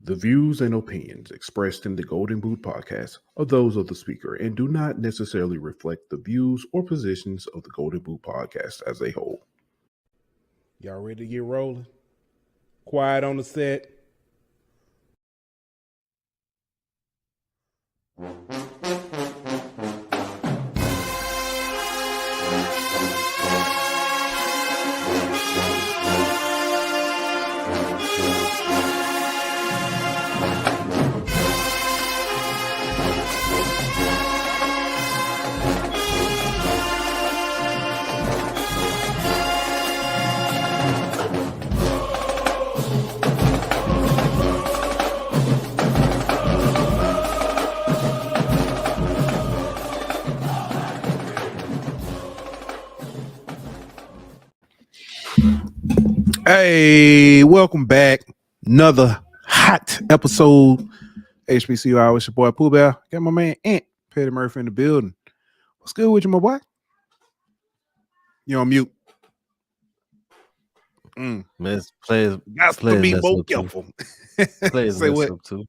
The views and opinions expressed in the Golden Boot podcast are those of the speaker and do not necessarily reflect the views or positions of the Golden Boot podcast as a whole. Y'all ready to get rolling? Quiet on the set. Hey, welcome back. Another hot episode. HBCU Hour. It's your boy Pooh Bear. Got my man Ant Petty Murphy in the building. What's good with you, my boy? You on mute? Players got to be more careful. Players mess up too.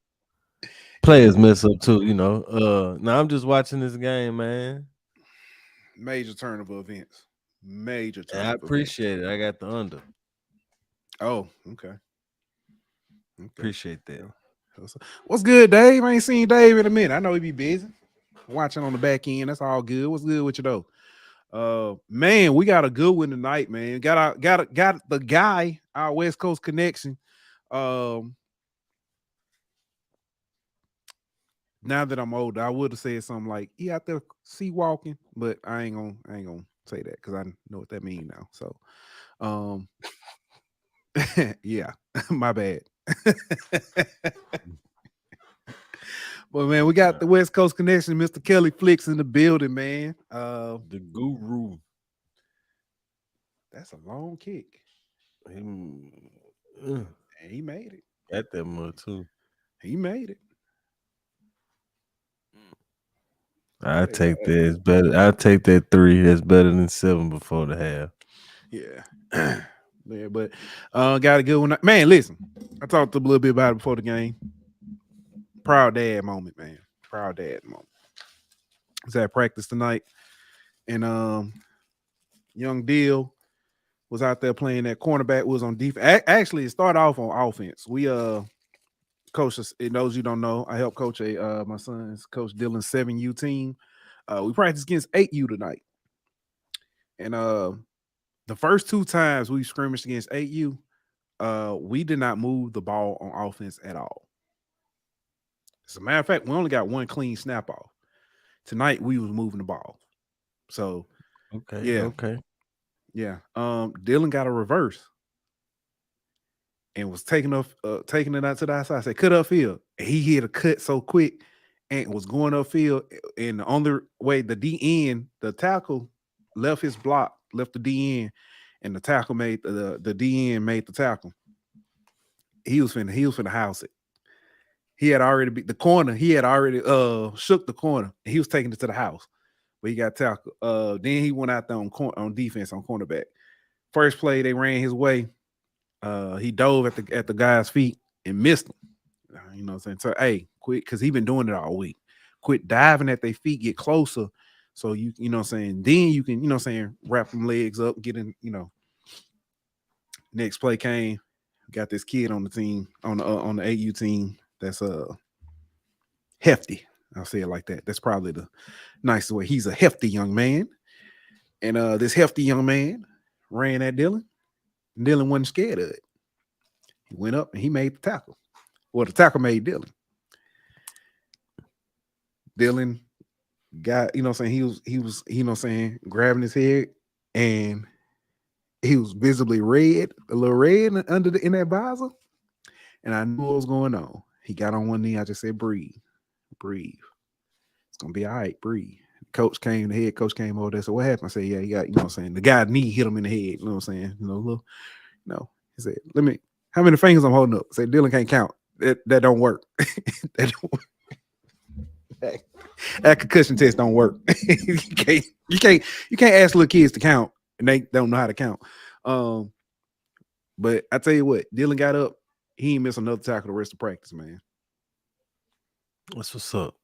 Players mess up too. You know. Now I'm just watching this game, man. Major turn of events. Major turn. I appreciate it. I got the under. Oh, okay. Appreciate that. What's good, Dave? I ain't seen Dave in a minute. I know he be busy watching on the back end. That's all good. What's good with you though? Man, we got a good one tonight, man. Got the guy, our West Coast connection. Now that I'm older, I would have said something like he out there sea walking, but I ain't gonna say that because I know what that means now. So yeah, my bad. But man, we got the West Coast connection, Mr. Kelly Flicks in the building, man. The guru. That's a long kick. And he made it. Got that much too. He made it. I take that. It's better. I take that 3. That's better than 7 before the half. Yeah. Yeah, but got a good one. Man, listen, I talked a little bit about it before the game. Proud dad moment, man. Proud dad moment. I was at practice tonight, and young Deal was out there playing that cornerback. Was on defense. Actually, it started off on offense. We coaches. Those you don't know, I help coach my son's coach Dylan's 7U team. We practiced against 8U tonight, and the first 2 times we scrimmaged against 8U, we did not move the ball on offense at all. As a matter of fact, we only got 1 clean snap off. Tonight we was moving the ball. So Okay. Dylan got a reverse and was taking it out to the outside. I said, cut upfield. And he hit a cut so quick and was going upfield. And the only way the DN, the tackle, left his block, left the DN, and the tackle made the DN made the tackle. He was finna house it. He had already beat the corner. He had already shook the corner. And he was taking it to the house, but he got tackled. Then he went out there on defense on cornerback. First play they ran his way. He dove at the guy's feet and missed him. You know what I'm saying? So hey, quit, because he been doing it all week. Quit diving at their feet, get closer. So you know what I'm saying, then you can, you know what I'm saying, wrap them legs up, get in, you know. Next play came, got this kid on the team, on the AU team that's hefty. I'll say it like that. That's probably the nicest way. He's a hefty young man. And this hefty young man ran at Dylan. And Dylan wasn't scared of it. He went up and he made the tackle. Well, the tackle made Dylan. Dylan got, you know what I'm saying, he was, you know what I'm saying, grabbing his head, and he was visibly red, a little red in that visor. And I knew what was going on. He got on one knee. I just said, breathe. It's gonna be all right, breathe. The head coach came over there. So what happened? I said, yeah, he got, you know what I'm saying, the guy's knee hit him in the head, you know what I'm saying? He said, how many fingers I'm holding up? I said, Dylan can't count. That don't work. That don't work. That concussion test don't work. you can't ask little kids to count and they don't know how to count. But I tell you what, Dylan got up he ain't miss another tackle the rest of practice, man. That's what's up.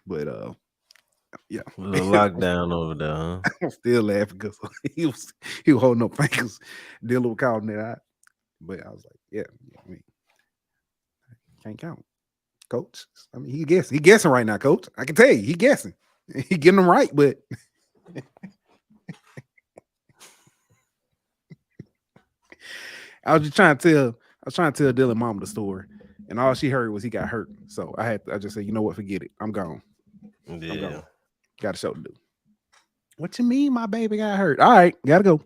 But yeah, a little lockdown over there, huh? I'm still laughing because he was holding up fingers, dealing with calling it out. But I was like, yeah, I mean, can't count, coach. I mean, he guessing right now, coach. I can tell you, he guessing. He getting them right, but I was trying to tell Dylan mom the story, and all she heard was he got hurt. So I just said, you know what, forget it. I'm gone. Yeah. I'm gone. Got a show to do. What you mean my baby got hurt? All right, gotta go.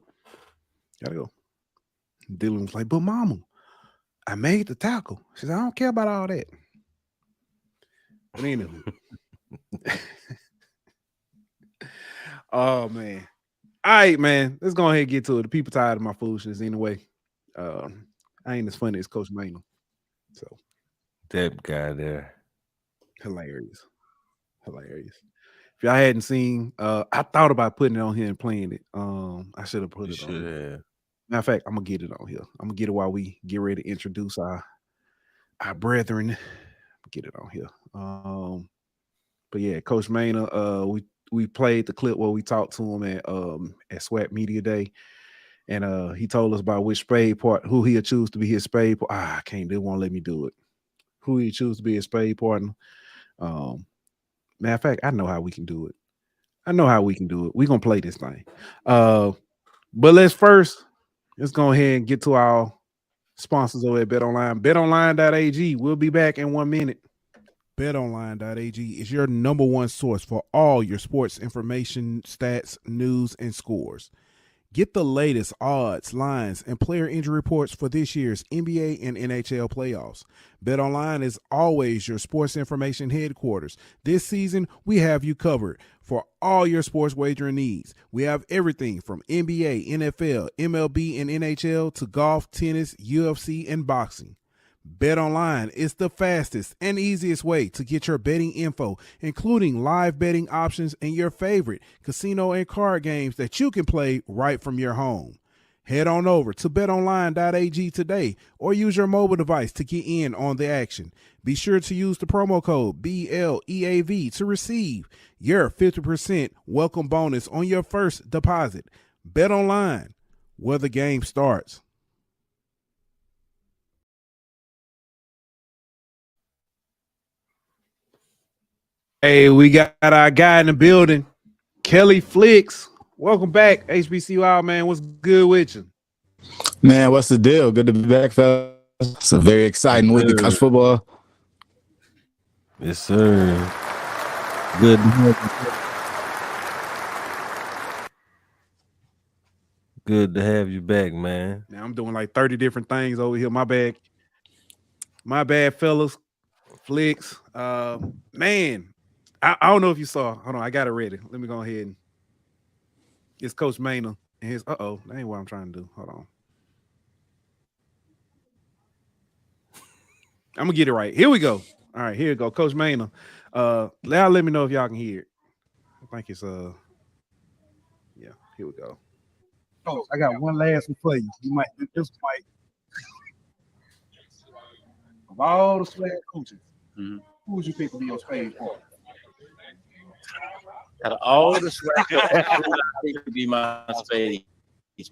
Dylan was like, but mama, I made the tackle. She said, I don't care about all that. But anyway. Oh man. All right, man. Let's go ahead and get to it. The people tired of my foolishness anyway. I ain't as funny as Coach Maynard. So that guy there. Hilarious. If y'all hadn't seen, I thought about putting it on here and playing it. I should have put it on here. Matter of fact, I'm gonna get it on here. I'm gonna get it while we get ready to introduce our brethren. Get it on here. But yeah, Coach Maynard, we played the clip where we talked to him at SWAT Media Day, and he told us about which spade part, who he'll choose to be his spade partner. I can't. They won't let me do it. Who he choose to be his spade partner. Matter of fact, I know how we can do it. We're gonna play this thing. But let's go ahead and get to our sponsors over at BetOnline. BetOnline.ag. We'll be back in 1 minute. BetOnline.ag is your number one source for all your sports information, stats, news, and scores. Get the latest odds, lines, and player injury reports for this year's NBA and NHL playoffs. BetOnline is always your sports information headquarters. This season, we have you covered for all your sports wagering needs. We have everything from NBA, NFL, MLB, and NHL to golf, tennis, UFC, and boxing. BetOnline is the fastest and easiest way to get your betting info, including live betting options and your favorite casino and card games that you can play right from your home. Head on over to betonline.ag today or use your mobile device to get in on the action. Be sure to use the promo code BLEAV to receive your 50% welcome bonus on your first deposit. BetOnline, where the game starts. Hey, we got our guy in the building, Kelly Flicks. Welcome back, HBCU Out, man. What's good with you? Man, what's the deal? Good to be back, fellas. It's a very exciting week of college football. Yes, sir. Good. Good to have you back, man. Now I'm doing like 30 different things over here. My bad, fellas. Flicks. Man, I don't know if you saw. Hold on, I got it ready. Let me go ahead and it's Coach Maynard and his that ain't what I'm trying to do. Hold on. I'm gonna get it right. Here we go. All right, here we go. Coach Maynard. Let me know if y'all can hear it. I think it's yeah, here we go. Oh, I got one last one for you. You might this might of all the swag coaches, who would you pick to be your spade partner? Out of all the swag coaches, I think to be my spade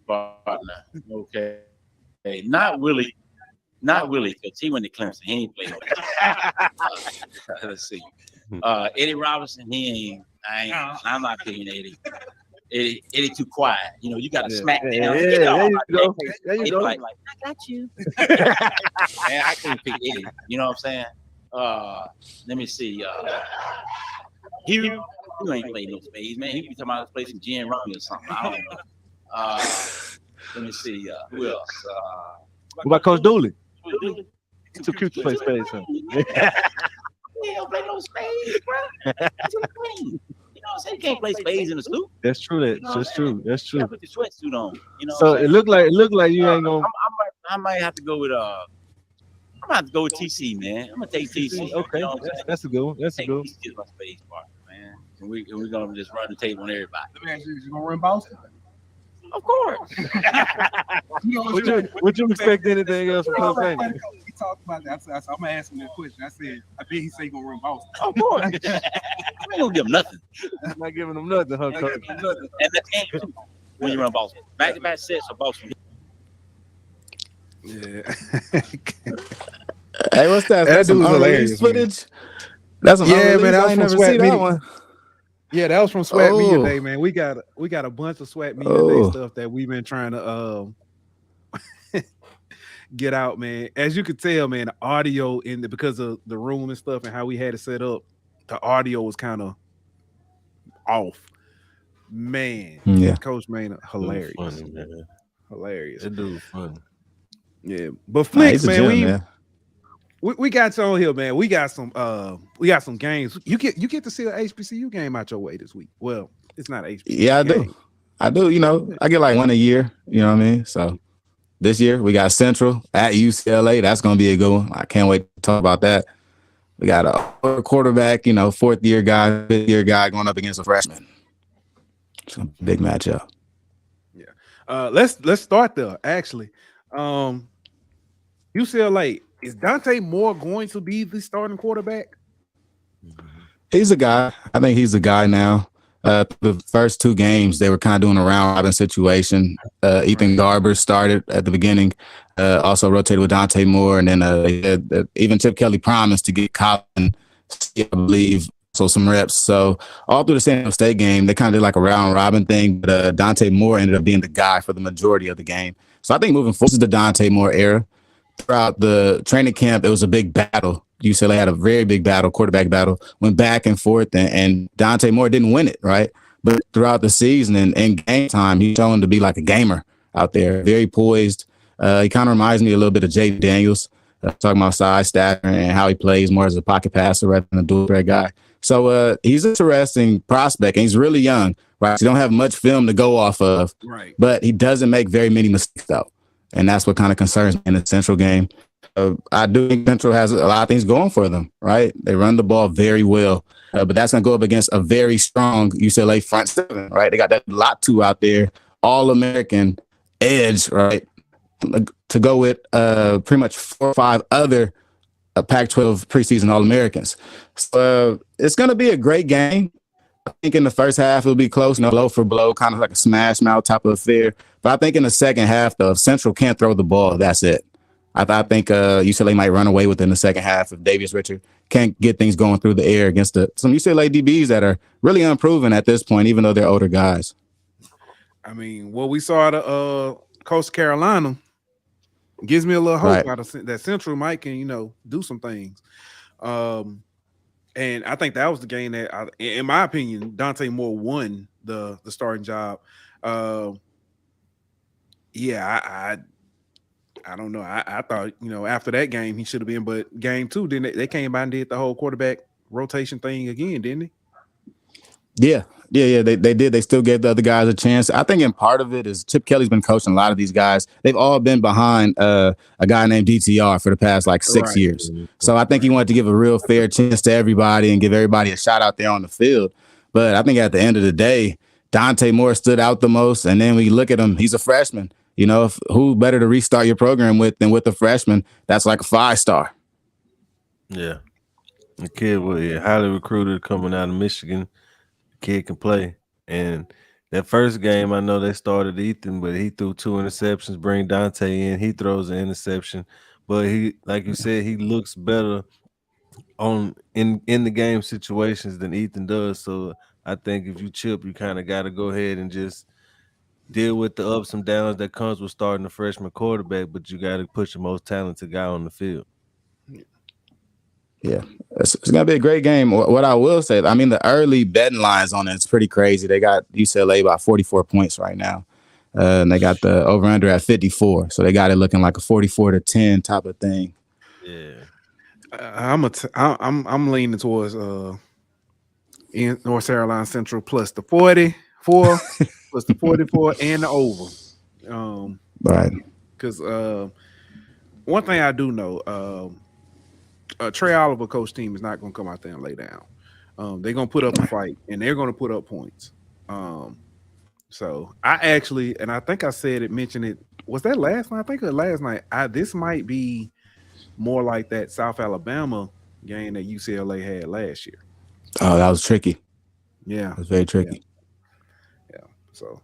partner. Okay. Not really, because he went to Clemson. He ain't played. Let's see. Eddie Robinson, I'm not picking Eddie. Eddie too quiet. You know, you got to smack down. There you go. Like, I got you. Man, I couldn't pick Eddie. You know what I'm saying? Let me see. You ain't played no spades, man. He be talking about play some gin rummy or something. I don't know. Let me see. Who else? What about Coach Dooley? He's too cute to play spades, huh? He don't play no spades, bro. That's what I'm saying. You know what I'm saying? You can't play spades in the stoop. That's true. That's true. You gotta put your sweatsuit on. You know. So it looked like you ain't gonna. I might have to go with I'm gonna have to go with TC, man. I'm gonna take TC. Okay, you know that's a good one. That's a good one. TC is my spades partner, man. And we're gonna just run the table on everybody. Let me ask you, you gonna run Boston? Of course. Would you expect anything else from Coach Saint? We talked about that. So I'm gonna ask him that question. I said, I bet he say he gonna run Boston. Of course. I ain't gonna give him nothing. Not giving them nothing, huh, Coach? And that's game too. When you run Boston, back-to-back sets of Boston. Yeah. Hey, what's that? That's some dude's hilarious, footage. That's some Yeah, man, that was I ain't from never Swag seen that Media. one. Yeah, that was from Swag Media Oh. Day, man. We got a bunch of Swag Media Oh. Day stuff that we've been trying to get out, man. As you could tell, man, the audio because of the room and stuff and how we had it set up, the audio was kind of off. Man, Yeah. Coach Maynard, hilarious. Funny, man. Hilarious. That dude funny. Yeah. But Nah, Flicks, he's a man, gem, we got you on here, man. We got some games. You get to see an HBCU game out your way this week. Well, it's not HBCU. Yeah, I game. do. I do. You know, I get like one a year. You know what I mean? So this year we got Central at UCLA. That's gonna be a good one. I can't wait to talk about that. We got a quarterback, you know, 4th year guy, 5th year guy going up against a freshman. It's a big matchup. Let's start there. Actually, UCLA, is Dante Moore going to be the starting quarterback? He's a guy. I think he's a guy now. The first 2 games, they were kind of doing a round robin situation. Ethan Garber started at the beginning, also rotated with Dante Moore. And then even Chip Kelly promised to get Colin, I believe, so some reps. So all through the San Diego State game, they kind of did like a round robin thing. But Dante Moore ended up being the guy for the majority of the game. So I think moving forward, this is the Dante Moore era. Throughout the training camp, it was a big battle. UCLA had a very big battle, quarterback battle, went back and forth, and Dante Moore didn't win it, right? But throughout the season and game time, he's shown to be like a gamer out there, very poised. He kind of reminds me a little bit of Jay Daniels, talking about size, stature, and how he plays more as a pocket passer rather than a dual threat guy. So he's an interesting prospect, and he's really young, right? He don't have much film to go off of, Right. but he doesn't make very many mistakes, though. And that's what kind of concerns me in the Central game. I do think Central has a lot of things going for them, right? They run the ball very well, but that's going to go up against a very strong UCLA front 7, right? They got that Latu out there, All-American edge, right? To go with pretty much 4 or 5 other Pac-12 preseason All-Americans. So it's going to be a great game. I think in the first half it'll be close, blow for blow, kind of like a smash mouth type of affair. But I think in the second half, though, if Central can't throw the ball, that's it. I think UCLA might run away with it in the second half if Davius Richard can't get things going through the air against some UCLA DBs that are really unproven at this point, even though they're older guys. I mean, what we saw at Coastal Carolina gives me a little hope out of that Central might can, do some things. And I think that was the game that, in my opinion, Dante Moore won the starting job. I don't know. I thought, after that game, he should have been. But game 2, then they came by and did the whole quarterback rotation thing again, didn't they? Yeah. They did. They still gave the other guys a chance. I think in part of it is Chip Kelly's been coaching a lot of these guys. They've all been behind a guy named DTR for the past 6 years. So I think he wanted to give a real fair chance to everybody and give everybody a shot out there on the field. But I think at the end of the day, Dante Moore stood out the most. And then when you look at him, he's a freshman. Who better to restart your program with than with a freshman that's like a 5-star? Yeah. The kid was highly recruited coming out of Michigan. Kid can play. And that first game, I know they started Ethan, but he threw 2 interceptions, bring Dante in. He throws an interception. But he, like you said, he looks better in the game situations than Ethan does. So I think if you Chip, you kind of got to go ahead and just deal with the ups and downs that comes with starting a freshman quarterback, but you got to push the most talented guy on the field. Yeah, it's going to be a great game. What I will say, I mean, the early betting lines on it's pretty crazy. They got UCLA by 44 points right now, and they got the over-under at 54. So they got it looking like a 44-10 type of thing. Yeah, I'm leaning towards in North Carolina Central plus the 44, plus the 44 and the over. Right. Because one thing I do know. Trey Oliver coach team is not going to come out there and lay down. They're going to put up a fight and they're going to put up points. So I actually, and I think I said it, mentioned it. Was that last night? I think it was last night. This might be more like that South Alabama game that UCLA had last year. Oh, that was tricky. Yeah, It was very tricky. Yeah. So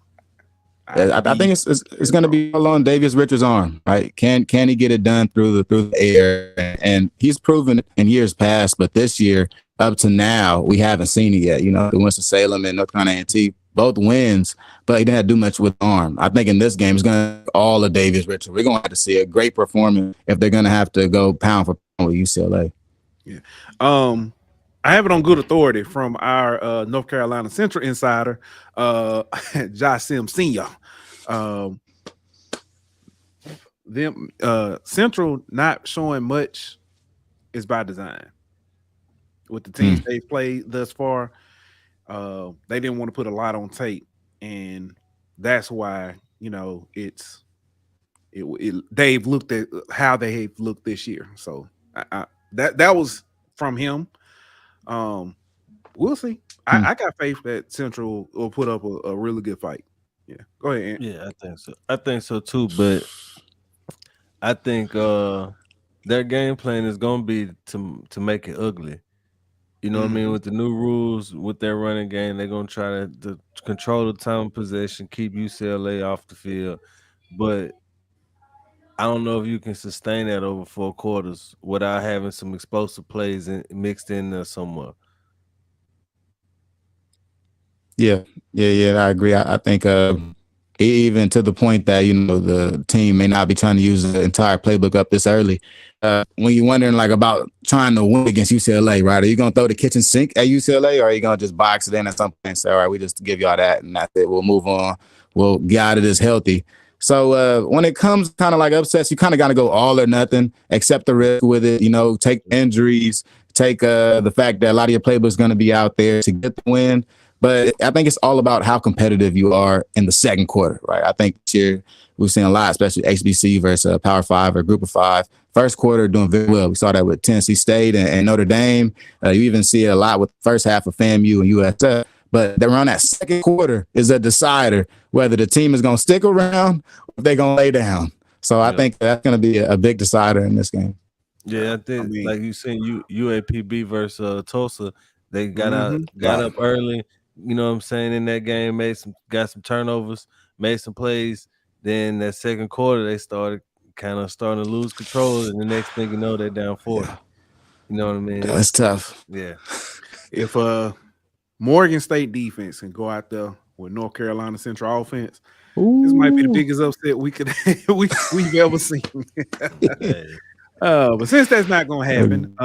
I think it's going to be all on Davius Richards' arm, right? Can he get it done through the air? And he's proven it in years past, but this year up to now we haven't seen it yet. You know, the Winston-Salem and North Carolina A&T, both wins, but he didn't have to do much with arm. I think in this game it's going to all of Davius Richards. We're going to have to see a great performance if they're going to have to go pound for pound with UCLA. Yeah. I have it on good authority from our North Carolina Central insider, Josh Sims Sr. Central not showing much is by design. With the teams they've played thus far, they didn't want to put a lot on tape, and that's why they've looked at how they have looked this year. So that was from him. We'll see. I got faith that Central will put up a really good fight. Yeah, go ahead, Ant. Yeah, I think so. I think so too. But I think their game plan is gonna be to make it ugly. You know what I mean? With the new rules, with their running game, they're gonna try to control the time of possession, keep UCLA off the field. But I don't know if you can sustain that over 4 quarters without having some explosive plays mixed in there somewhere. Yeah, I agree. I think even to the point that, the team may not be trying to use the entire playbook up this early. When you're wondering about trying to win against UCLA, right? Are you going to throw the kitchen sink at UCLA, or are you going to just box it in at some point and say, all right, we just give y'all that and that's it. We'll move on. We'll get out of this healthy. So when it comes kind of like upsets, you kind of got to go all or nothing, accept the risk with it, take injuries, take the fact that a lot of your playbook is going to be out there to get the win. But I think it's all about how competitive you are in the second quarter, right? I think this year we've seen a lot, especially HBCU versus Power 5 or Group of 5. First quarter doing very well. We saw that with Tennessee State and Notre Dame. You even see it a lot with the first half of FAMU and USF. But around that second quarter is a decider whether the team is going to stick around or if they're going to lay down. So I think that's going to be a big decider in this game. Yeah, I think like you said, UAPB versus Tulsa, they got up early. You know what I'm saying, in that game, got some turnovers, made some plays. Then that second quarter, they starting to lose control, and the next thing you know, they're down 4. Yeah. You know what I mean? That's tough. Yeah. If Morgan State defense can go out there with North Carolina Central offense, this might be the biggest upset we've ever seen. But since that's not going to happen,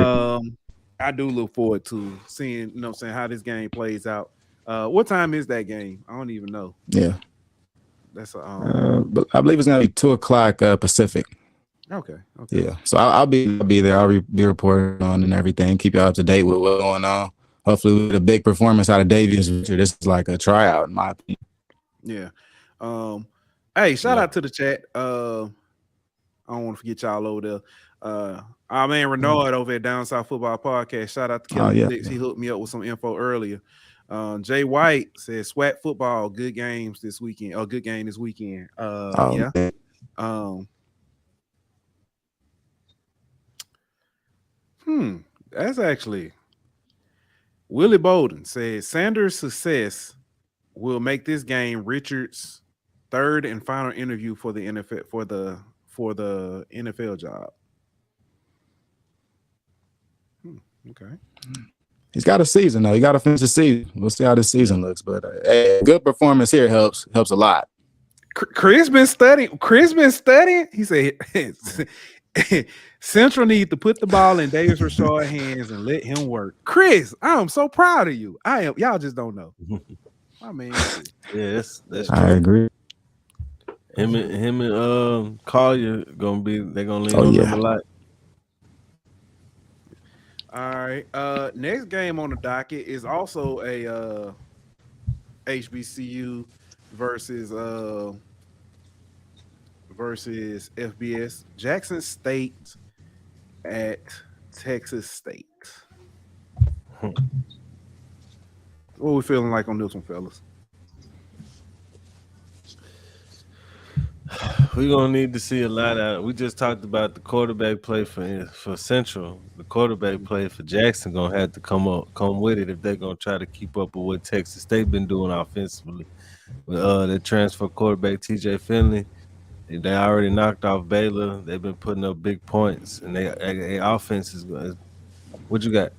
I do look forward to seeing, how this game plays out. What time is that game? I don't even know. Yeah, that's but I believe it's gonna be 2:00 Pacific. Okay. Yeah, so I'll be there. I'll be reporting on and everything. Keep you up to date with what's going on. Hopefully, we get a big performance out of Davius. This is like a tryout, in my opinion. Yeah. Hey, shout out to the chat. I don't want to forget y'all over there. Our man Renard over at Down South Football Podcast. Shout out to Kelly Dix. He hooked me up with some info earlier. Jay White says SWAT football, good games this weekend. Oh, good game this weekend. Yeah. That's actually Willie Bolden says Sanders' success will make this game Richard's third and final interview for the NFL for the NFL job. Okay. He's got a season though. He got to finish the season. We'll see how this season looks, but good performance here helps a lot. Chris been studying. He said Central need to put the ball in Davis Rashard's hands and let him work. Chris, I'm so proud of you. I am. Y'all just don't know. I mean, yeah, that's true. I agree. Him and Collier they're gonna lean on him a lot. All right. Next game on the docket is also a HBCU versus FBS. Jackson State at Texas State. What we feeling like on this one, fellas? We're gonna need to see a lot out. We just talked about the quarterback play for Central. The quarterback play for Jackson gonna have to come with it if they're gonna try to keep up with what Texas State been doing offensively. With the transfer quarterback TJ Finley, they already knocked off Baylor. They've been putting up big points, and they offense is. What you got?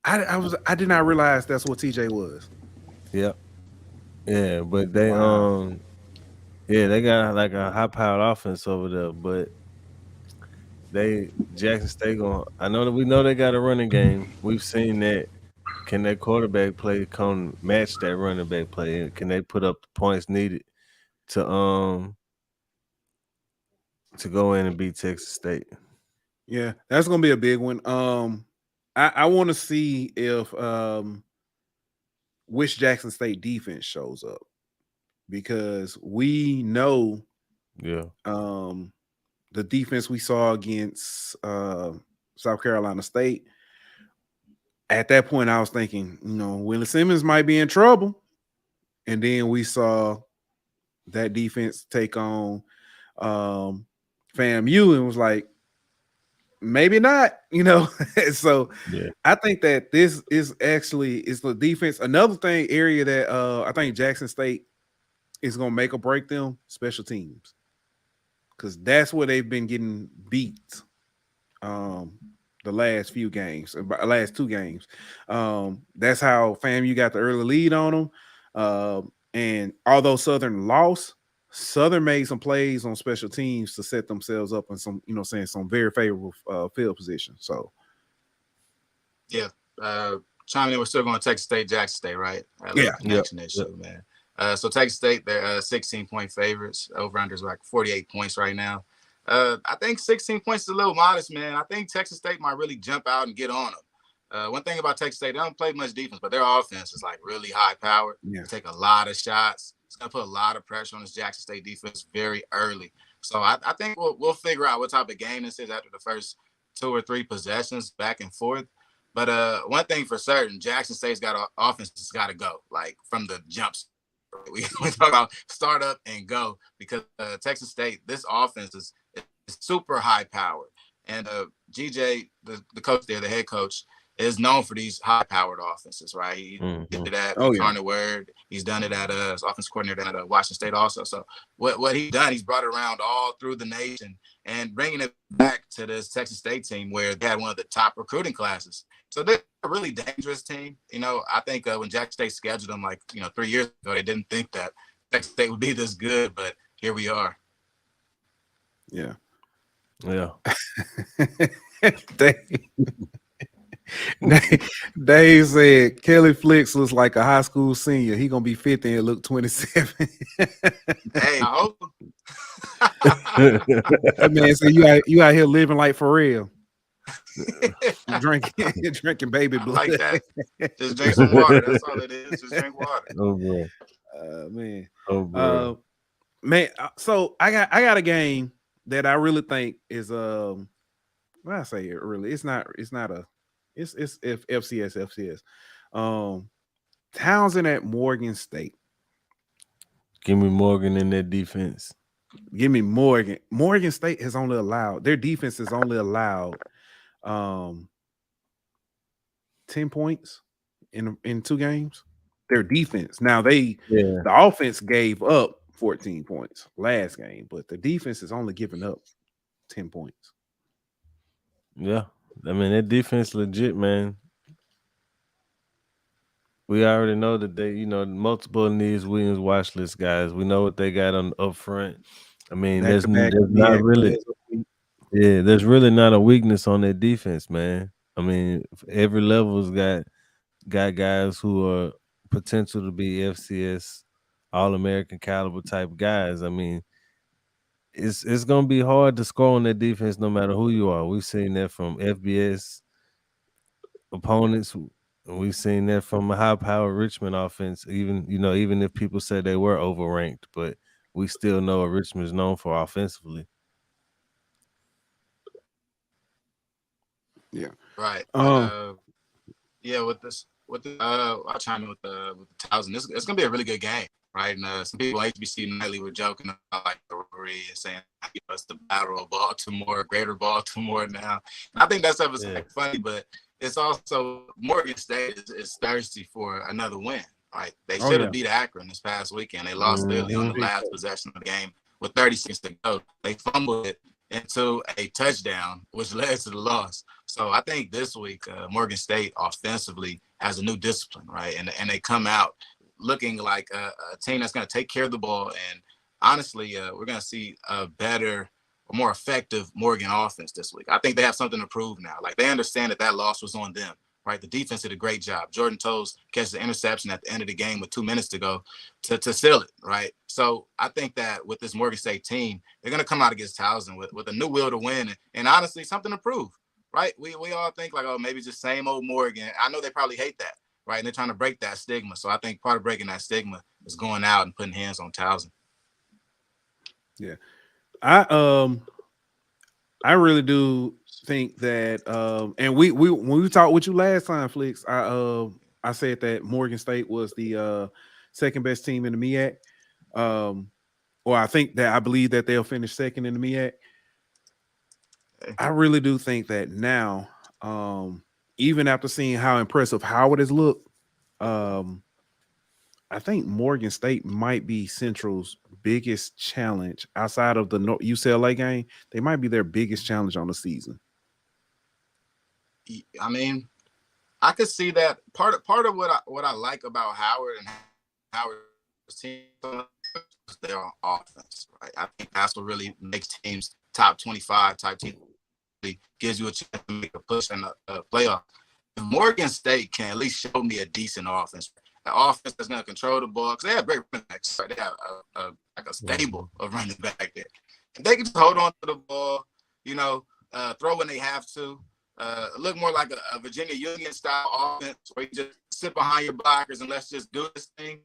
I did not realize that's what TJ was. Yeah, but they they got like a high-powered offense over there, but Jackson State I know that we know they got a running game. We've seen that. Can that quarterback play match that running back play? Can they put up the points needed to go in and beat Texas State? Yeah, that's gonna be a big one. I want to see if which Jackson State defense shows up, because we know the defense we saw against South Carolina State. At that point, I was thinking, Willie Simmons might be in trouble. And then we saw that defense take on FAMU and was like, maybe not, So I think that this is the defense. Another area that I think Jackson State is going to make or break them, special teams. Because that's where they've been getting beat the last two games. That's how FAMU got the early lead on them. And although Southern lost, Southern made some plays on special teams to set themselves up in some, some very favorable field position. So, chiming in, we're still going to Texas State, Jackson State, right? Issue, man. So Texas State, they're 16-point favorites. Over-under is like 48 points right now. I think 16 points is a little modest, man. I think Texas State might really jump out and get on them. One thing about Texas State, they don't play much defense, but their offense is like really high-powered. They take a lot of shots. It's going to put a lot of pressure on this Jackson State defense very early. So I think we'll figure out what type of game this is after the first 2 or 3 possessions back and forth. But one thing for certain, Jackson State's got offense has got to go, like from the jumps. We talk about start up and go, because Texas State, this offense is super high powered. And GJ, the coach there, the head coach, is known for these high powered offenses, right? He did it at Carter Word. He's done it at offense coordinator at Washington State also. So what he's done, he's brought it around all through the nation and bringing it back to this Texas State team where they had one of the top recruiting classes. So they're a really dangerous team. I think when Jackson State scheduled them 3 years ago, they didn't think that Texas State would be this good, but here we are. Yeah. Dave said Kelly Flicks looks like a high school senior. He gonna be 50 and look 27. Hey, I hope. That man said you out here living like for real. drinking baby blood. I like that. Just drink some water. That's all it is. Just drink water. Oh bro. Man. Oh bro. Man. So I got a game that I really think is when I say it really, it's FCS. Towson at Morgan State. Give me Morgan in that defense. Give me Morgan. Morgan State has only allowed, their defense has only allowed 10 points in 2 games. Their defense. Now the offense gave up 14 points last game, but the defense has only given up 10 points. Yeah. I mean, that defense legit, man. We already know that they, multiple needs Williams watch list guys. We know what they got on up front. I mean, there's not really not a weakness on their defense, man. I mean, every level's got guys who are potential to be FCS All-American caliber type guys. I mean, it's gonna be hard to score on that defense no matter who you are. We've seen that from FBS opponents. We've seen that from a high-powered Richmond offense. Even if people say they were overranked, but we still know what Richmond is known for offensively. Yeah. Right. I'll chime in with the Towson. It's gonna be a really good game, right? And some people HBCU nightly were joking about like the rivalry and saying, it's the battle of Baltimore, greater Baltimore now. I think that stuff is funny, but it's also Morgan State is thirsty for another win. Right? They should have beat Akron this past weekend. They lost literally on the last possession of the game with 30 seconds to go. They fumbled it into a touchdown, which led to the loss. So I think this week, Morgan State offensively has a new discipline, right? And they come out looking like a team that's going to take care of the ball. And honestly, we're going to see a better, more effective Morgan offense this week. I think they have something to prove now. Like, they understand that loss was on them, right? The defense did a great job. Jordan Toes catches the interception at the end of the game with 2 minutes to go to seal it, right? So I think that with this Morgan State team, they're going to come out against Towson with a new will to win and honestly something to prove, right? We all think like, oh, maybe just same old Morgan. I know they probably hate that, right? And they're trying to break that stigma. So I think part of breaking that stigma is going out and putting hands on Towson. Yeah. I really do think that and we when we talked with you last time, Flicks, I said that Morgan State was the second best team in the MEAC. Or I believe that they'll finish second in the MEAC. I really do think that now, even after seeing how impressive Howard has looked, I think Morgan State might be Central's biggest challenge outside of the UCLA game. They might be their biggest challenge on the season. I mean, I could see that part of what I like about Howard and Howard's team is their offense, right? I think that's what really makes teams top 25 type team. Gives you a chance to make a push in a playoff. If Morgan State can at least show me a decent offense, an offense that's going to control the ball, because they have great running backs, right? They have a stable of running back there. If they can just hold on to the ball, throw when they have to, look more like a Virginia Union style offense where you just sit behind your blockers and let's just do this thing.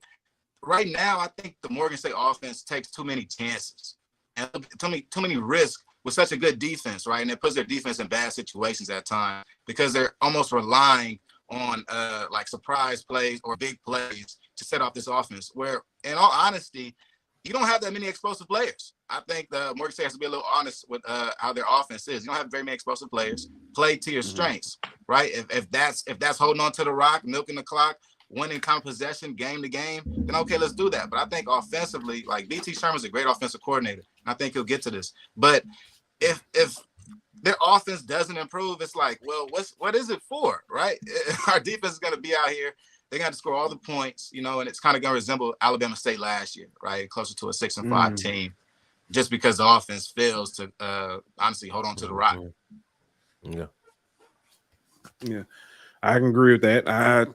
Right now, I think the Morgan State offense takes too many chances and too many risks with such a good defense, right? And it puts their defense in bad situations at times because they're almost relying on like surprise plays or big plays to set off this offense, where in all honesty, you don't have that many explosive players. I think the Morgan State has to be a little honest with how their offense is. You don't have very many explosive players. Play to your strengths, right? If that's holding on to the rock, milking the clock, winning time possession, game to game, then okay, let's do that. But I think offensively, like BT Sherman's a great offensive coordinator, and I think he'll get to this. But if their offense doesn't improve, it's like, well, what is it for, right? Our defense is going to be out here. They got to score all the points, and it's kind of going to resemble Alabama State last year, right? Closer to a 6-5 team, just because the offense fails to honestly hold on to the rock. Yeah, I can agree with that.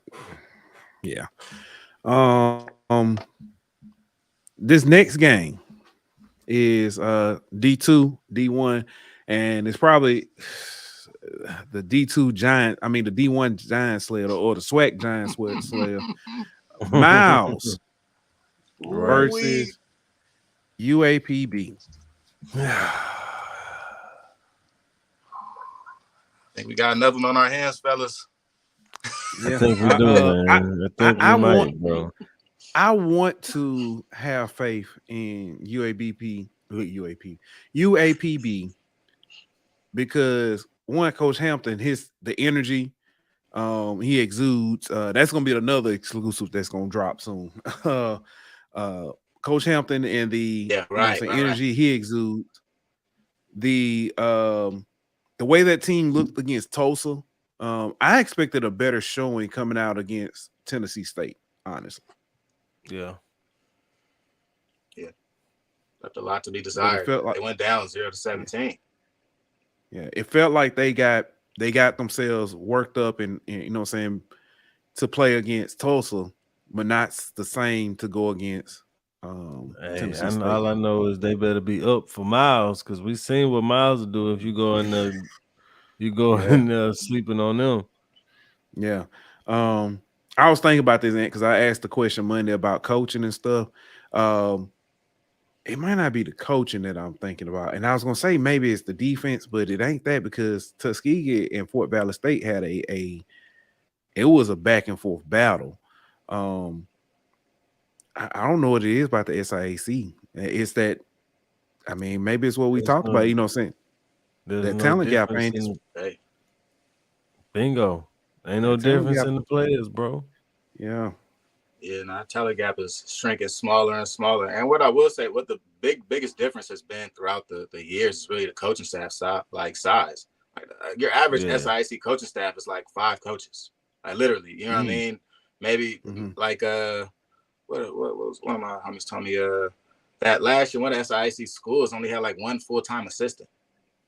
This next game is D2, D1, and it's probably the D2 giant. I mean, the D1 giant slayer or the SWAC giant slayer. Miles versus UAPB. I think we got another one on our hands, fellas. I think we do, man. I think we might, bro. I want to have faith in UAPB because one, Coach Hampton, the energy he exudes. That's gonna be another exclusive that's gonna drop soon. Coach Hampton and the energy he exudes. The way that team looked against Tulsa, I expected a better showing coming out against Tennessee State, honestly. Yeah. Left a lot to be desired. They went down 0-17. Yeah, it felt like they got themselves worked up and you know what I'm saying, to play against Tulsa, but not the same to go against Tennessee State. All I know is they better be up for Miles, because we seen what Miles will do if you go in there, sleeping on them. Yeah. I was thinking about this because I asked the question Monday about coaching and stuff. It might not be the coaching that I'm thinking about. And I was going to say maybe it's the defense, but it ain't that, because Tuskegee and Fort Valley State had it was a back and forth battle. I don't know what it is about the SIAC. It's that I mean, maybe it's what we There's talked no- about. You know what I'm saying? There's That no talent gap difference ain't. Hey, bingo. Ain't no That talent difference gap- in the players, bro. Yeah. Yeah, no, talent gap is shrinking smaller and smaller. And what I will say, what the biggest difference has been throughout the years is really the coaching staff size. Like your average Yeah. SIAC coaching staff is like 5 coaches. Like literally, you know what I mean? Maybe like what was one of my homies told me that last year one of SIAC schools only had like 1 full-time assistant.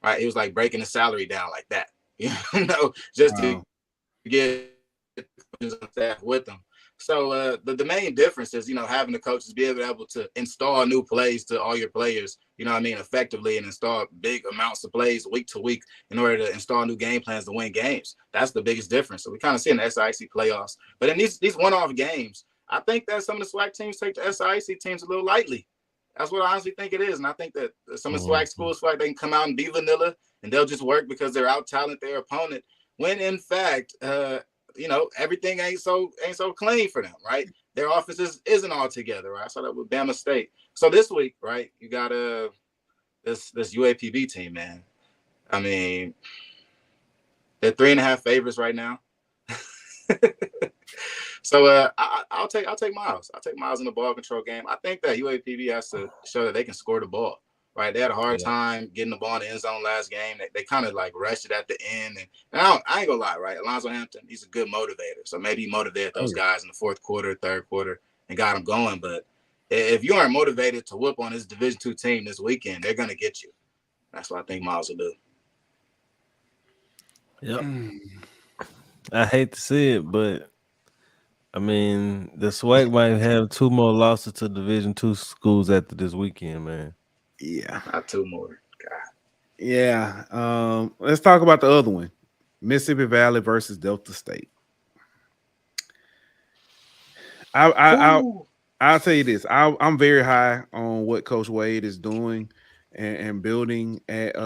Right? He was like breaking the salary down like that. You know, just to get coaches on staff with them. So the main difference is, you know, having the coaches be able to install new plays to all your players, you know what I mean, effectively, and install big amounts of plays week to week in order to install new game plans to win games. That's the biggest difference. So we kind of see in the SIAC playoffs. But in these one-off games, I think that some of the SWAC teams take the SIAC teams a little lightly. That's what I honestly think it is. And I think that some of the SWAC schools feel like they can come out and be vanilla and they'll just work because they're out-talent their opponent. When in fact, you know, everything ain't so clean for them, right? Their offense isn't all together, right? I saw that with Bama State. So this week, right, you got this UAPB team, man. I mean, they're 3.5 favorites right now. So I'll take Miles. I'll take Miles in the ball control game. I think that UAPB has to show that they can score the ball. Right, they had a hard time getting the ball in the end zone last game. They kind of like rushed it at the end, and I ain't gonna lie, right? Alonzo Hampton, he's a good motivator, so maybe he motivated those guys in the fourth quarter, third quarter, and got them going. But if you aren't motivated to whoop on this Division II team this weekend, they're gonna get you. That's what I think Miles will do. Yep. I hate to see it, but I mean, the SWAC might have 2 more losses to Division II schools after this weekend, man. Yeah. Not 2 more. God. Yeah. Let's talk about the other one. Mississippi Valley versus Delta State. I'll tell you this. I'm very high on what Coach Wade is doing and building at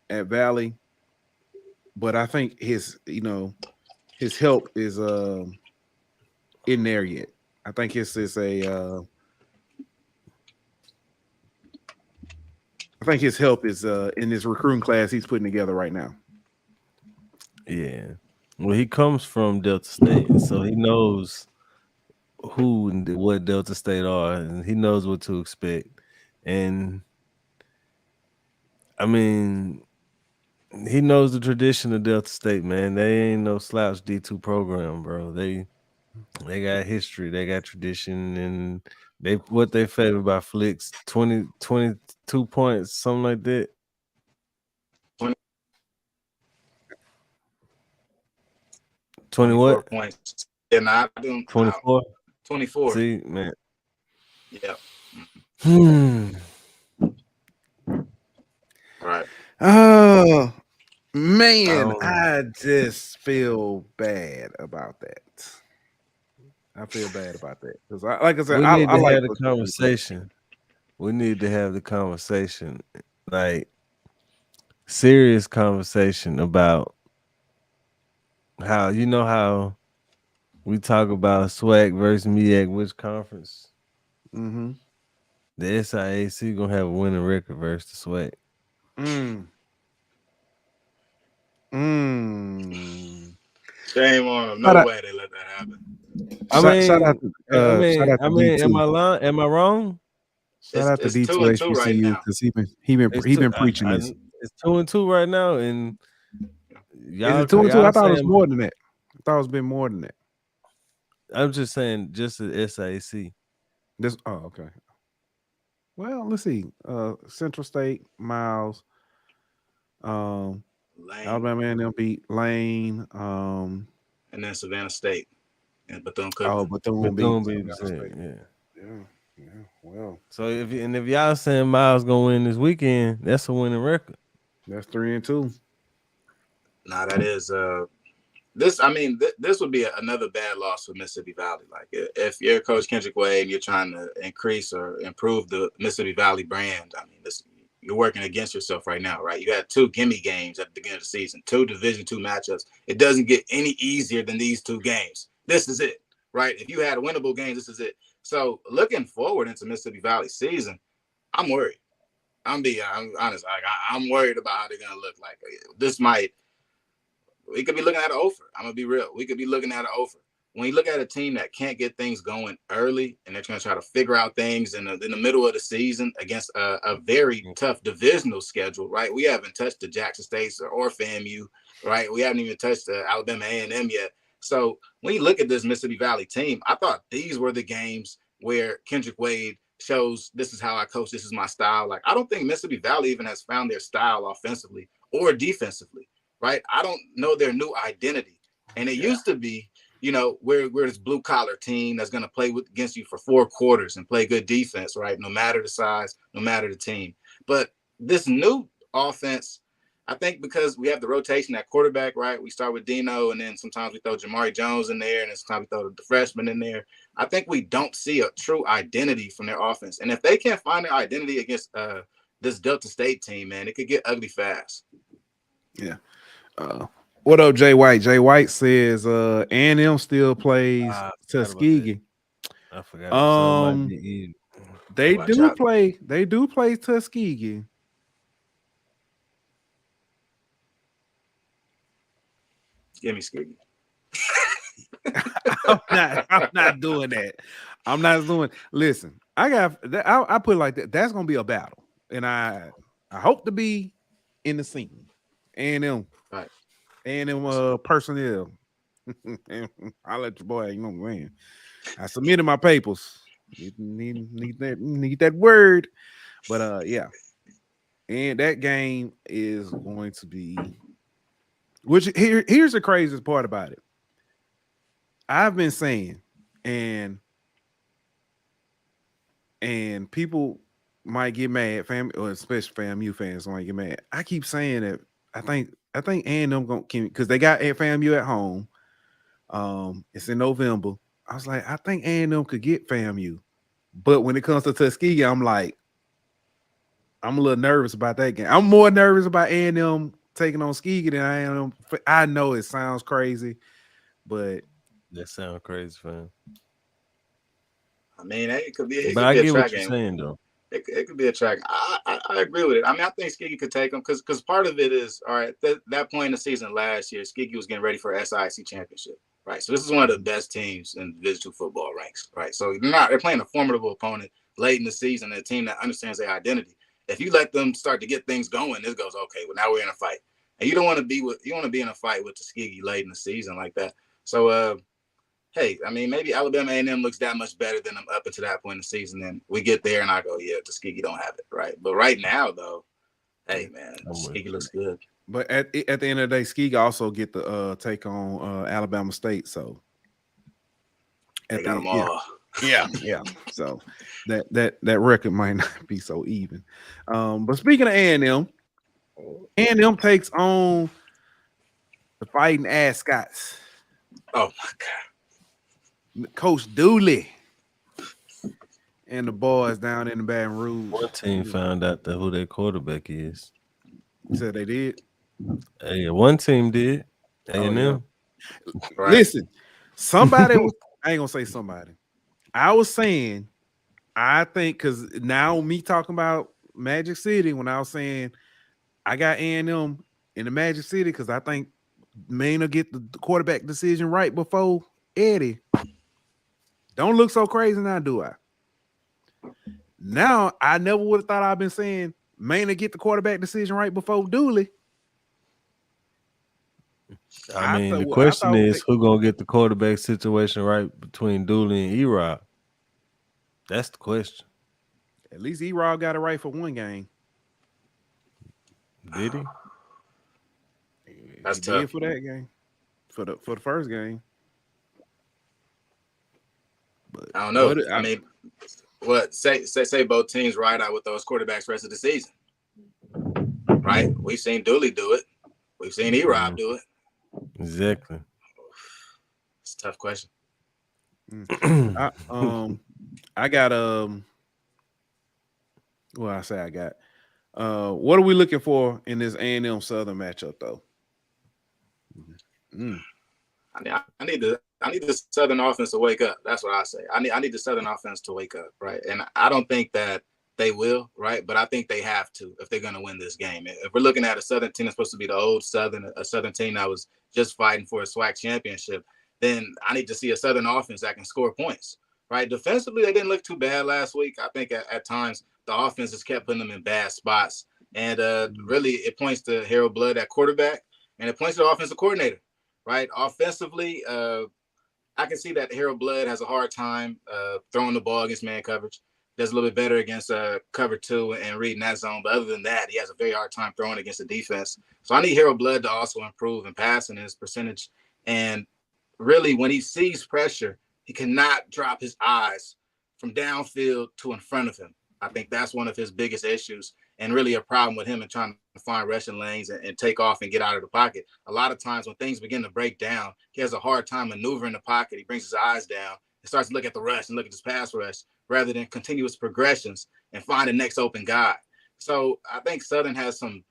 Valley. But I think his help is in there yet. I think it's I think his help is in this recruiting class he's putting together right now. Yeah. Well, he comes from Delta State, so he knows who and what Delta State are, and he knows what to expect. And I mean, he knows the tradition of Delta State, man. They ain't no slouch D2 program, bro. They got history, they got tradition, and they favored by flicks 22 points, something like that. 20 what? Points. Yeah, nah, I do 24. 24. See, man. Yeah. Right. Oh man, I just feel bad about that. I feel bad about that because, like I said, we need I to like have the conversation. We need to have the conversation, like serious conversation about how we talk about SWAC versus MEAC, which conference. Mm-hmm. The SIAC gonna have a winning record versus the SWAC. Shame on them. No way they let that happen. Shout out to D2. Am I lying? Am I wrong? Shout out to D2 HBCU because he been preaching this. It's 2-2 right now, and y'all. Is it 2-2? I thought it was more than that. I thought it's been more than that. I'm just saying, just the SIAC. Okay. Well, let's see. Central State, Miles, Alabama A&M beat Lane, and then Savannah State and Bethune-Cookman. Oh, Bethune beat Yeah. Well, so if y'all saying Miles gonna win this weekend, that's a winning record. That's 3-2. Nah, that is this. I mean, this would be another bad loss for Mississippi Valley. Like if you're Coach Kendrick Wade and you're trying to increase or improve the Mississippi Valley brand, I mean, you're working against yourself right now, right? You had 2 gimme games at the beginning of the season, 2 Division II matchups. It doesn't get any easier than these 2 games. This is it, right? If you had winnable games, this is it. So looking forward into Mississippi Valley season, I'm worried. I'm honest. Like, I'm worried about how they're gonna look. Like we could be looking at an offer. I'm gonna be real. We could be looking at an offer. When you look at a team that can't get things going early and they're going to try to figure out things in the middle of the season against a very tough divisional schedule, right? We haven't touched the Jackson States or FAMU, right? We haven't even touched the Alabama A&M yet. So when you look at this Mississippi Valley team, I thought these were the games where Kendrick Wade shows this is how I coach, this is my style. Like, I don't think Mississippi Valley even has found their style offensively or defensively, right? I don't know their new identity. And it used to be, you know, we're this blue collar team that's going to play against you for 4 quarters and play good defense, right? No matter the size, no matter the team. But this new offense, I think because we have the rotation at quarterback, right? We start with Dino, and then sometimes we throw Jamari Jones in there, and then sometimes we throw the freshman in there. I think we don't see a true identity from their offense. And if they can't find their identity against this Delta State team, man, it could get ugly fast. Yeah. What up, Jay White? Jay White says A&M still plays Tuskegee. I forgot. They do play Tuskegee. Give me Skiggy. I'm not doing that. I'm not doing. Listen, I put it like that. That's gonna be a battle, and I hope to be in the scene. A&M, right? A&M personnel. I'll let your boy, you know, man. I submitted my papers. Need that word, but yeah. And that game is going to be. Which here's the craziest part about it. I've been saying, and people might get mad, or especially FAMU fans might get mad. I keep saying that I think A&M gonna, because they got FAMU at home. It's in November. I was like, I think A&M could get FAMU, but when it comes to Tuskegee, I'm a little nervous about that game. I'm more nervous about A&M taking on Tuskegee than I am. I know it sounds crazy, but that sounds crazy, fam. I mean, it could be. But I get what you're saying, though. It could be a track. I agree with it. I mean, I think Tuskegee could take them because part of it is, all right, that point in the season last year, Tuskegee was getting ready for SIAC championship, right? So this is one of the best teams in Division II football ranks, right? So they're playing a formidable opponent late in the season, a team that understands their identity. If you let them start to get things going, this goes, okay, well, now we're in a fight. And you want to be in a fight with Tuskegee late in the season like that. So, hey, I mean, maybe Alabama A&M looks that much better than them up until that point in the season. And we get there and I go, yeah, Tuskegee don't have it, right? But right now, though, hey, man, Tuskegee looks good. But at the end of the day, Tuskegee also get the take on Alabama State. So they got them all. Yeah. So that record might not be so even. But speaking of A&M takes on the Fighting Ascots. Oh my God, Coach Dooley and the boys down in the Baton Rouge. One team found out who their quarterback is. You said they did. Hey, one team did. A&M. Yeah. Right. Listen, somebody was. I ain't gonna say somebody. I was saying, I think because now me talking about Magic City, when I was saying I got A&M in the Magic City because I think Maine will get the quarterback decision right before Eddie. Don't look so crazy now, do I? Now I never would have thought I've been saying Maine will get the quarterback decision right before Dooley. I mean, the question is who gonna get the quarterback situation right between Dooley and E-Rob? That's the question. At least E-Rob got it right for one game. Did he? That's tough for that game. For the first game. But I don't know. I mean, what say both teams ride out with those quarterbacks rest of the season, right? We've seen Dooley do it. We've seen E-Rob do it. Exactly. It's a tough question. I got what are we looking for in this A&M Southern matchup though? I mean, I need the Southern offense to wake up. That's what I say. I need the Southern offense to wake up, right? And I don't think that they will, right? But I think they have to if they're going to win this game. If we're looking at a Southern team that's supposed to be the old Southern, a Southern team that was just fighting for a SWAC championship, then I need to see a Southern offense that can score points, right? Defensively, they didn't look too bad last week. I think at times the offense just kept putting them in bad spots. And really, it points to Harold Blood at quarterback, and it points to the offensive coordinator, right? Offensively, I can see that Harold Blood has a hard time throwing the ball against man coverage. Does a little bit better against cover 2 and reading that zone. But other than that, he has a very hard time throwing against the defense. So I need Harold Blood to also improve in passing his percentage. And really, when he sees pressure, he cannot drop his eyes from downfield to in front of him. I think that's one of his biggest issues and really a problem with him in trying to find rushing lanes and take off and get out of the pocket. A lot of times when things begin to break down, he has a hard time maneuvering the pocket. He brings his eyes down and starts to look at the rush and look at his pass rush rather than continuous progressions and find the next open guy. So I think Southern has some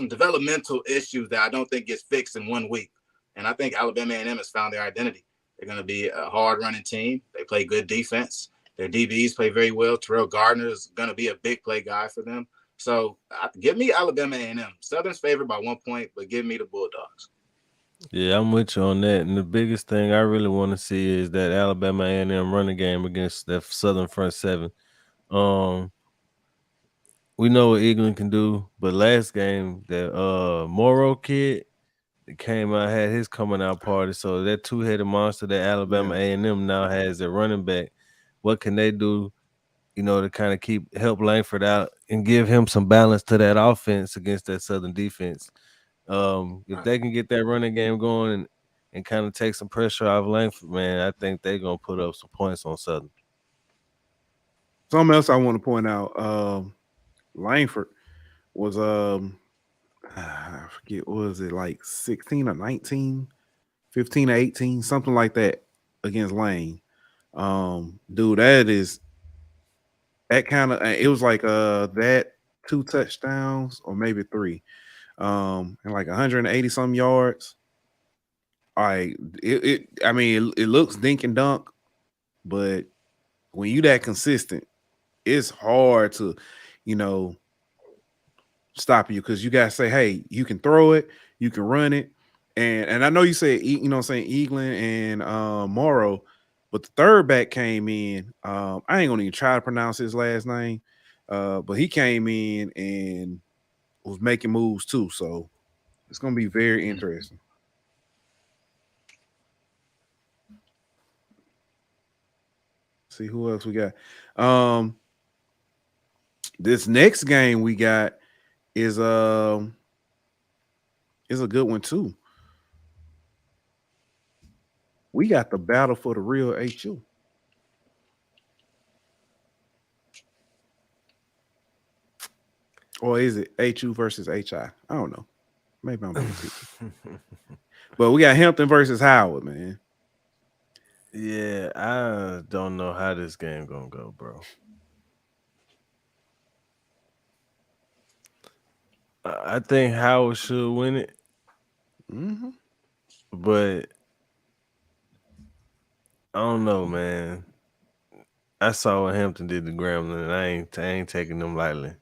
developmental issues that I don't think gets fixed in 1 week. And I think Alabama A&M has found their identity. They're going to be a hard running team. They play good defense. Their DBs play very well. Terrell Gardner is going to be a big play guy for them. So give me Alabama A&M. Southern's favored by 1 point, but give me the Bulldogs. Yeah, I'm with you on that. And the biggest thing I really want to see is that Alabama A&M running game against that Southern front seven. We know what England can do, but last game, that Morrow kid that came out had his coming out party. So that two-headed monster that Alabama A&M now has at running back, what can they do, to kind of help Langford out and give him some balance to that offense against that Southern defense? If they can get that running game going and kind of take some pressure off Langford, man, I think they're going to put up some points on Southern. Something else I want to point out, Langford was I forget, what was it, like 16 or 19, 15 or 18, something like that against Lane. Dude, that kind of, it was like that 2 touchdowns or maybe 3, and like 180 some yards. It looks dink and dunk, but when you that consistent, it's hard to, stop you, because you gotta say, hey, you can throw it, you can run it, and I know you said, Eaglin and Morrow, but the third back came in. I ain't gonna even try to pronounce his last name, but he came in and was making moves too. So it's gonna be very interesting. See who else we got. This next game we got is a good one too. We got the battle for the real HU. Or is it HU versus HI? I don't know. Maybe I'm being but we got Hampton versus Howard, man. Yeah, I don't know how this game gonna go, bro. I think Howard should win it. Mm-hmm. But I don't know, man. I saw what Hampton did to Grambling, and I ain't taking them lightly.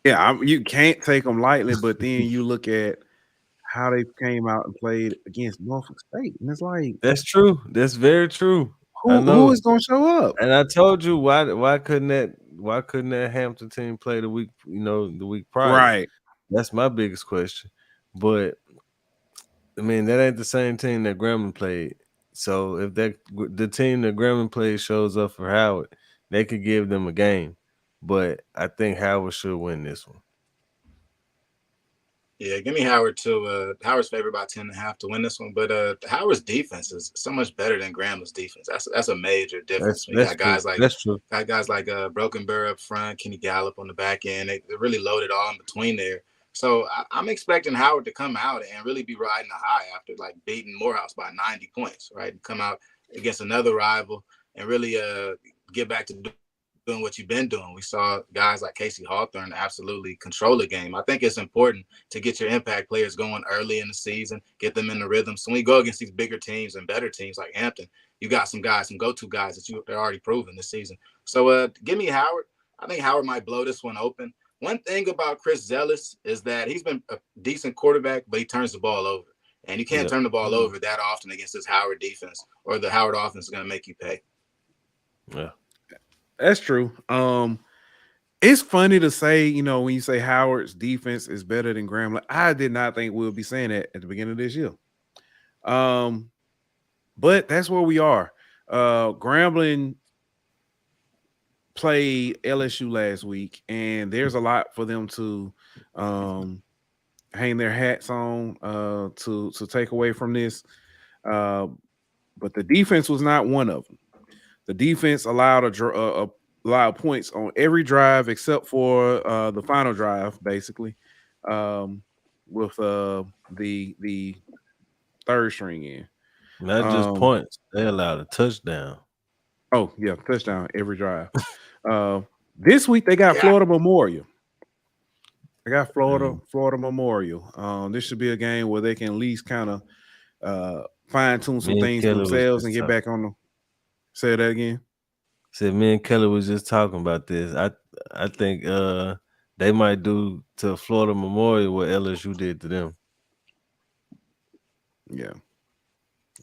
Yeah, you can't take them lightly, but then you look at how they came out and played against Norfolk State, and it's like, that's true. That's very true. Who is going to show up? And I told you why couldn't that Hampton team play the week prior? Right. That's my biggest question. But I mean, that ain't the same team that Grambling played. So if the team that Grambling played shows up for Howard, they could give them a game. But I think Howard should win this one. Yeah, give me Howard too. Howard's favored by 10.5 to win this one, but Howard's defense is so much better than Grambling's defense. That's a major difference. That's guys true. like That's true. Got guys like Broken Burr up front, Kenny Gallup on the back end. They're really loaded all in between there. So I'm expecting Howard to come out and really be riding a high after like beating Morehouse by 90 points, right? Come out against another rival and really get back to doing what you've been doing. We saw guys like Casey Hawthorne absolutely control the game. I think it's important to get your impact players going early in the season, get them in the rhythm. So when you go against these bigger teams and better teams like Hampton, you got some guys, some go-to guys that they're already proven this season. So give me Howard. I think Howard might blow this one open. One thing about Chris Zealous is that he's been a decent quarterback, but he turns the ball over. And you can't turn the ball over that often against this Howard defense, or the Howard offense is going to make you pay. Yeah, that's true. It's funny to say, you know, when you say Howard's defense is better than Grambling, I did not think we'll be saying that at the beginning of this year. But that's where we are. Grambling played LSU last week, and there's a lot for them to hang their hats on to take away from this. But the defense was not one of them. The defense allowed allowed points on every drive except for the final drive, basically, with the third string in. not just points; they allowed a touchdown. Oh yeah, touchdown every drive. This week they got Florida Memorial. They got Florida Memorial. This should be a game where they can at least kind of fine tune some things themselves and get back on them. Say that again. Said me and Kelly was just talking about this. I think they might do to Florida Memorial what LSU did to them. Yeah.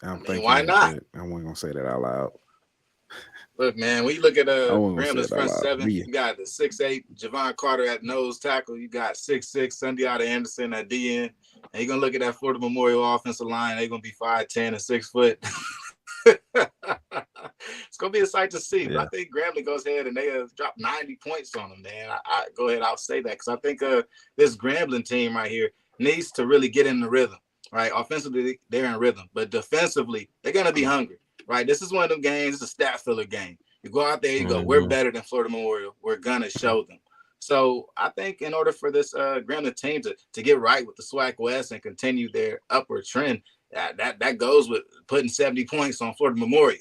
Why not? I wasn't gonna say that out loud. Look, man, when you look at Grambling's front seven, you got the 6'8" Javon Carter at nose tackle. You got 6'6" Sunday Anderson at DN. And you're gonna look at that Florida Memorial offensive line. They're gonna be 5'10" and 6 foot. It's gonna be a sight to see. But I think Grambling goes ahead and they drop 90 points on them, man. I go ahead, I'll say that because I think this Grambling team right here needs to really get in the rhythm. Right, offensively they're in rhythm, but defensively they're gonna be hungry. Right, this is one of them games. It's a stat filler game. You go out there, you go, we're better than Florida Memorial. We're gonna show them. So I think in order for this Grambling team to get right with the SWAC West and continue their upward trend, that goes with putting 70 points on Florida Memorial.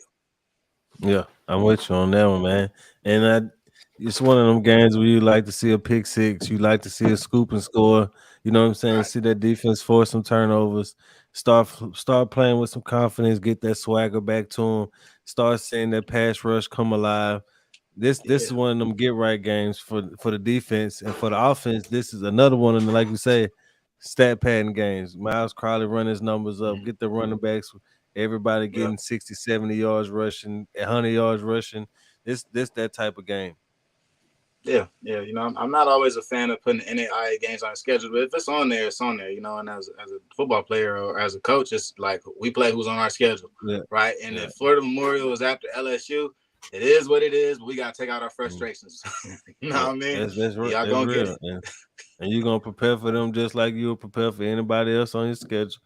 Yeah, I'm with you on that one, man. And it's one of them games where you like to see a pick six, you like to see a scoop and score. You know what I'm saying? Right. See that defense force some turnovers, start playing with some confidence, get that swagger back to them, start seeing that pass rush come alive. This is one of them get right games for the defense, and for the offense. This is another one of them, like you say, stat padding games. Miles Crowley run his numbers up, get the running backs, everybody getting 60, 70 yards rushing, 100 yards rushing. This that type of game. Yeah. You know, I'm not always a fan of putting NAIA games on the schedule, but if it's on there, it's on there. You know, and as a football player or as a coach, it's like we play who's on our schedule, right? And if Florida Memorial is after LSU, it is what it is. But we gotta take out our frustrations. You know what I mean? That's right. Y'all gonna get it, and you're gonna prepare for them just like you would prepare for anybody else on your schedule,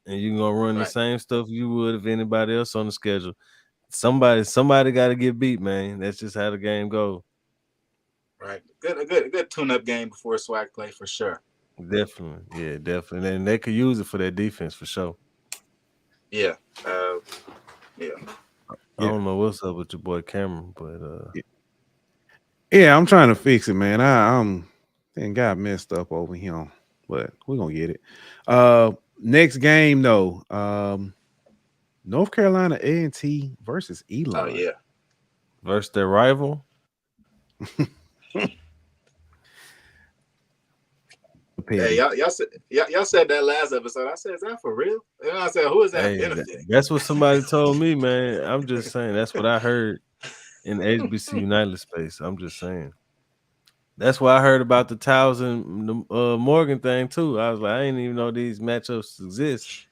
and you're gonna run the same stuff you would if anybody else on the schedule. Somebody got to get beat, man. That's just how the game goes. Right, a good tune-up game before SWAC play for sure. Definitely, definitely, and they could use it for their defense for sure. Yeah. I don't know what's up with your boy Cameron, but yeah, I'm trying to fix it, man. I'm got messed up over here, but we're gonna get it. Next game though, North Carolina A&T versus Elon. Oh yeah, versus their rival. Hey, y'all said that last episode. I said, is that for real? And I said, who is that? That's what somebody told me, man. I'm just saying. That's what I heard in the HBCU United space. I'm just saying. That's why I heard about the Towson Morgan thing too. I was like, I didn't even know these matchups exist.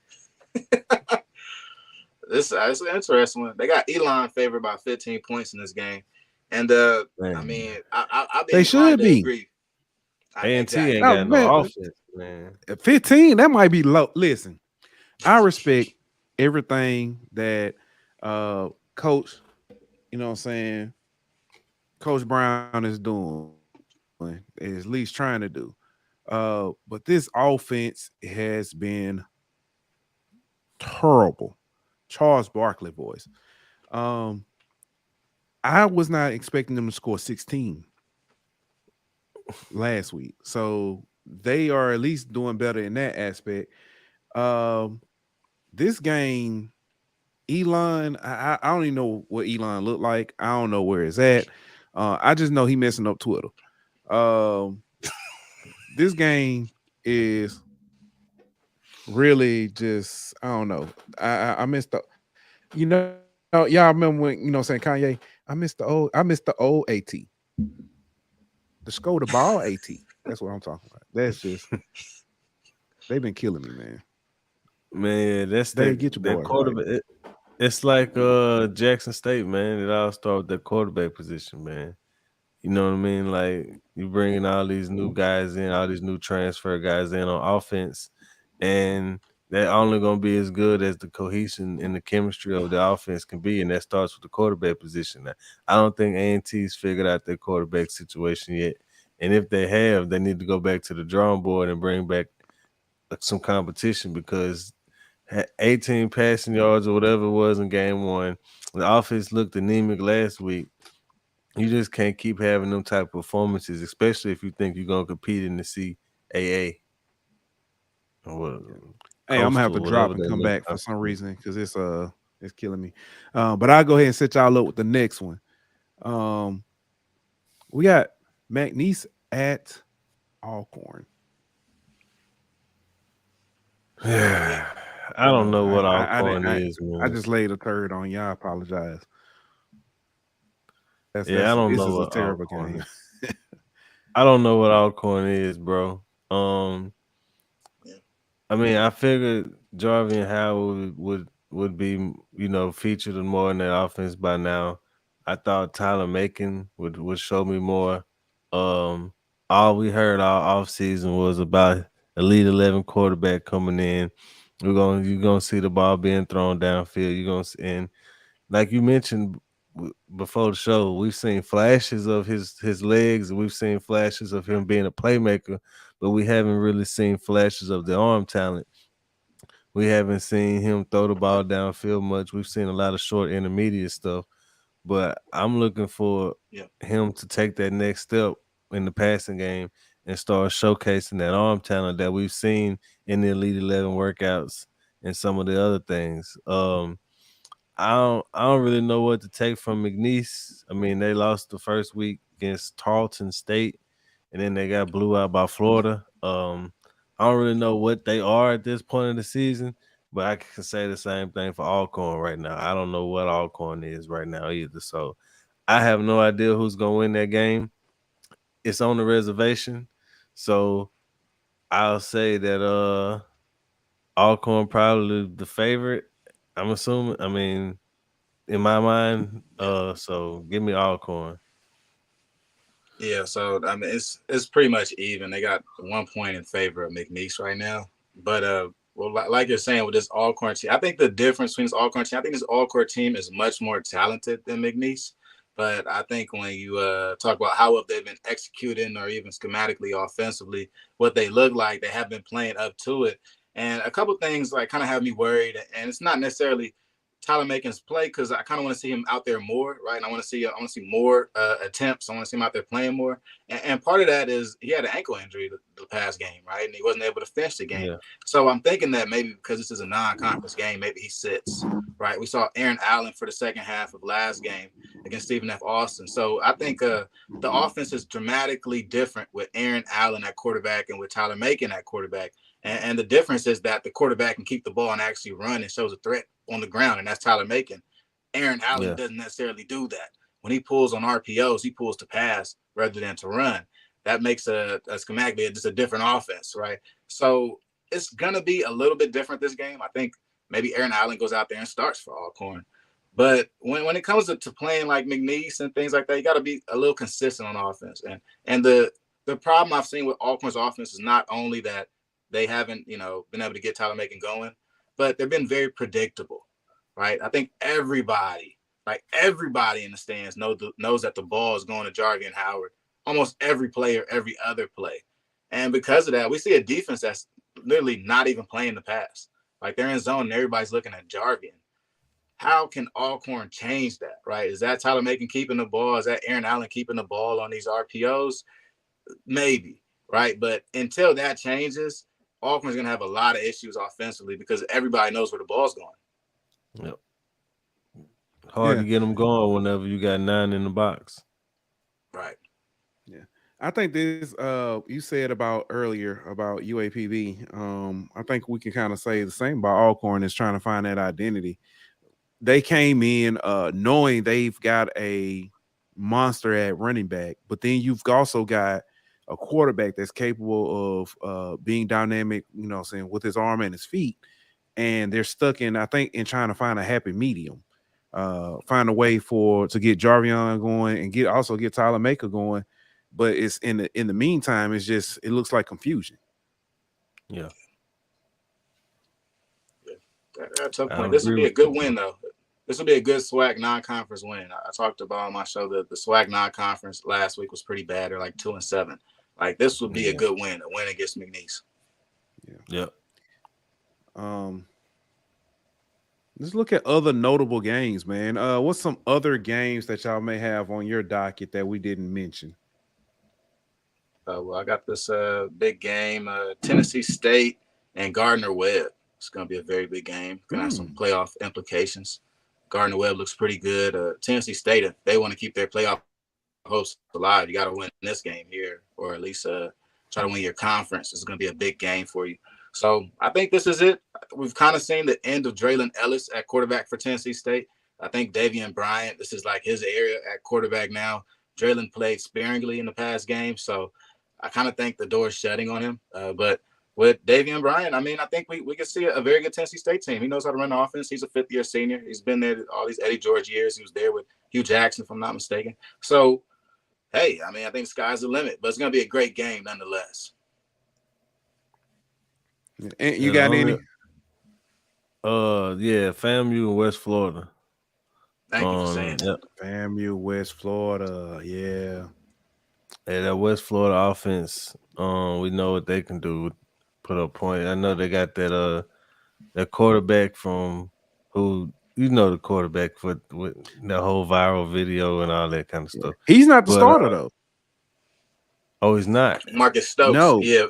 This is an interesting one. They got Elon favored by 15 points in this game. And I mean, they should be. Agree. A&T ain't got no offense, man. 15, that might be low. Listen, I respect everything that Coach, you know what I'm saying, Coach Brown is doing, is at least trying to do. But this offense has been terrible. Charles Barkley voice. I was not expecting them to score 16 last week. So they are at least doing better in that aspect. This game, Elon, I don't even know what Elon looked like. I don't know where it's at. I just know he messing up Twitter. This game is really just, I don't know. I missed the, y'all remember when, saying Kanye, I missed the old AT. The Skoda ball AT. That's what I'm talking about. That's just, they've been killing me, man. Man, that's They that, get your that boy, quarterback. right? It's like Jackson State, man. It all started with that quarterback position, man. You know what I mean? Like, you bringing all these new guys in, all these new transfer guys in on offense, and they're only going to be as good as the cohesion and the chemistry of the offense can be, and that starts with the quarterback position. Now, I don't think A&T's figured out their quarterback situation yet, and if they have, they need to go back to the drawing board and bring back some competition, because 18 passing yards or whatever it was in game one, the offense looked anemic last week. You just can't keep having them type of performances, especially if you think you're gonna compete in the CAA. Hey, I'm gonna have to drop and come back for some reason because it's killing me. But I'll go ahead and set y'all up with the next one. We got McNeese at Alcorn. I don't know what Alcorn is, man. I just laid a turd on y'all. I apologize. I don't know what a terrible game. I don't know what Alcorn is, bro. I mean, I figured Jarvin Howard would be, featured more in that offense by now. I thought Tyler Macon would show me more. All we heard all offseason was about Elite 11 quarterback coming in. You're gonna see the ball being thrown downfield. You're gonna see, and like you mentioned before the show, we've seen flashes of his legs, and we've seen flashes of him being a playmaker, but we haven't really seen flashes of the arm talent. We haven't seen him throw the ball downfield much. We've seen a lot of short intermediate stuff, but I'm looking for him to take that next step in the passing game and start showcasing that arm talent that we've seen in the Elite 11 workouts and some of the other things. I don't really know what to take from McNeese. I mean, they lost the first week against Towson State, and then they got blew out by Florida. I don't really know what they are at this point of the season, but I can say the same thing for Alcorn right now. I don't know what Alcorn is right now either. So I have no idea who's going to win that game. It's on the reservation. So I'll say that Alcorn probably the favorite. I'm assuming. I mean, in my mind, so give me Alcorn. Yeah, so I mean it's pretty much even. They got 1 point in favor of McNeese right now. But well, like you're saying with this Alcorn team, I think the difference between this Alcorn team, I think this Alcorn team is much more talented than McNeese. But I think when you talk about how well they've been executing or even schematically offensively, what they look like, they have been playing up to it. And a couple things like kind of have me worried. And it's not necessarily Tyler Macon's play, because I kind of want to see him out there more, right? And I want to see more attempts. I want to see him out there playing more. And part of that is he had an ankle injury the past game, right? And he wasn't able to finish the game. Yeah. So I'm thinking that maybe because this is a non-conference game, maybe he sits, right? We saw Aaron Allen for the second half of last game against Stephen F. Austin. So I think the offense is dramatically different with Aaron Allen at quarterback and with Tyler Macon at quarterback. And the difference is that the quarterback can keep the ball and actually run and shows a threat on the ground, and that's Tyler Macon. Aaron Allen doesn't necessarily do that. When he pulls on RPOs, he pulls to pass rather than to run. That makes a schematically just a different offense, right? So it's going to be a little bit different this game. I think maybe Aaron Allen goes out there and starts for Alcorn. But when it comes to playing like McNeese and things like that, you got to be a little consistent on offense. And the problem I've seen with Alcorn's offense is not only that they haven't, been able to get Tyler Macon going, but they've been very predictable, right? I think everybody in the stands knows that the ball is going to Jarvin Howard. Almost every player, every other play. And because of that, we see a defense that's literally not even playing the pass. Like they're in zone and everybody's looking at Jarvin. How can Alcorn change that, right? Is that Tyler Macon keeping the ball? Is that Aaron Allen keeping the ball on these RPOs? Maybe, right? But until that changes, Alcorn's going to have a lot of issues offensively because everybody knows where the ball's going. Yep. Hard to get them going whenever you got 9 in the box. Right. Yeah. I think this you said about earlier about UAPB. I think we can kind of say the same about Alcorn is trying to find that identity. They came in knowing they've got a monster at running back, but then you've also got a quarterback that's capable of being dynamic, you know, saying with his arm and his feet, and they're stuck in, I think, in trying to find a happy medium, find a way to get Jarvion going and get Tyler Maker going, but it's in the meantime, it looks like confusion. Yeah. That's a tough point. This would be a good win, though. This would be a good SWAC non-conference win. I talked about on my show that the SWAC non-conference last week was pretty bad. They're like 2-7. Like this would be a good win, a win against McNeese. Yeah. Let's look at other notable games, man. What's some other games that y'all may have on your docket that we didn't mention? Well, I got this big game, Tennessee State and Gardner-Webb. It's going to be a very big game. Going to have some playoff implications. Gardner-Webb looks pretty good. Tennessee State, if they want to keep their playoff hopes alive, you got to win this game here, or at least try to win your conference. It's going to be a big game for you. So I think this is it. We've kind of seen the end of Draylon Ellis at quarterback for Tennessee State. I think Davian Bryant, this is like his area at quarterback now. Draylon played sparingly in the past game, so I kind of think the door is shutting on him. But with Davian Bryant, I mean, I think we can see a very good Tennessee State team. He knows how to run the offense. He's a fifth-year senior. He's been there all these Eddie George years. He was there with Hugh Jackson, if I'm not mistaken. So, hey, I mean, I think the sky's the limit, but it's going to be a great game nonetheless. And you got any? Yeah, FAMU in West Florida. Thank you for saying that. FAMU, West Florida, yeah. Hey, that West Florida offense, we know what they can do. Put up point. I know they got that quarterback from who, you know, the quarterback with the whole viral video and all that kind of stuff. He's not the starter though. Oh, he's not. Marcus Stokes. No. Yeah.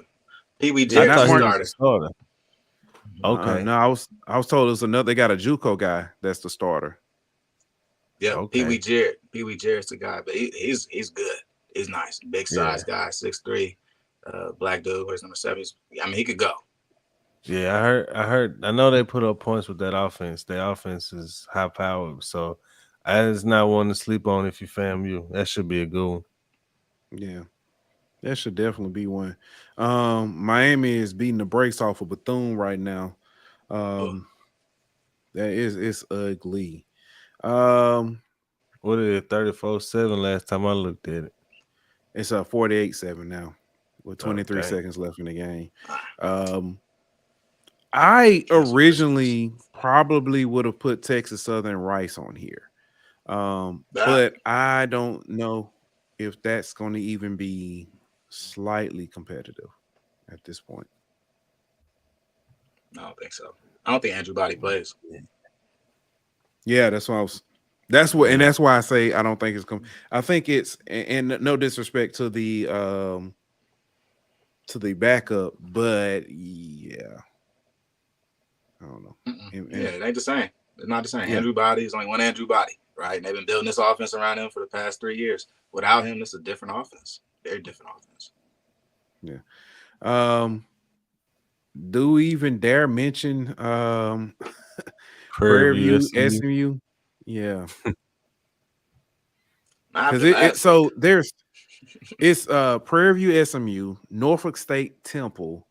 Pee Wee I thought he starter. was the starter. Okay. No, I was told it was another. They got a JUCO guy that's the starter. Yeah, Okay. Pee Wee Jarrett. Pee Wee Jarrett's the guy, but he's good. He's nice, big size guy, 6'3", black dude. Where's number 7? I mean, he could go. Yeah, I know they put up points with that offense. Their offense is high powered, so I just not one to sleep on if you FAMU. That should be a good one. Yeah, that should definitely be one. Miami is beating the brakes off of Bethune right now. It's ugly. What is it? 34-7 last time I looked at it. It's 48-7 now with 23 seconds left in the game. I originally probably would have put Texas Southern Rice on here. But I don't know if that's going to even be slightly competitive at this point. I don't think so. I don't think Andrew Body plays. Yeah, that's why that's why I say I don't think it's coming. I think it's, and no disrespect to the backup, but yeah, I don't know. It ain't the same. It's not the same. Yeah. Andrew Body is only one Andrew Body, right? And they've been building this offense around him for the past 3 years. Without him, this is a different offense. Very different offense. Yeah. Do we even dare mention Prairie View SMU? Yeah. Because it's Prairie View SMU, Norfolk State Temple,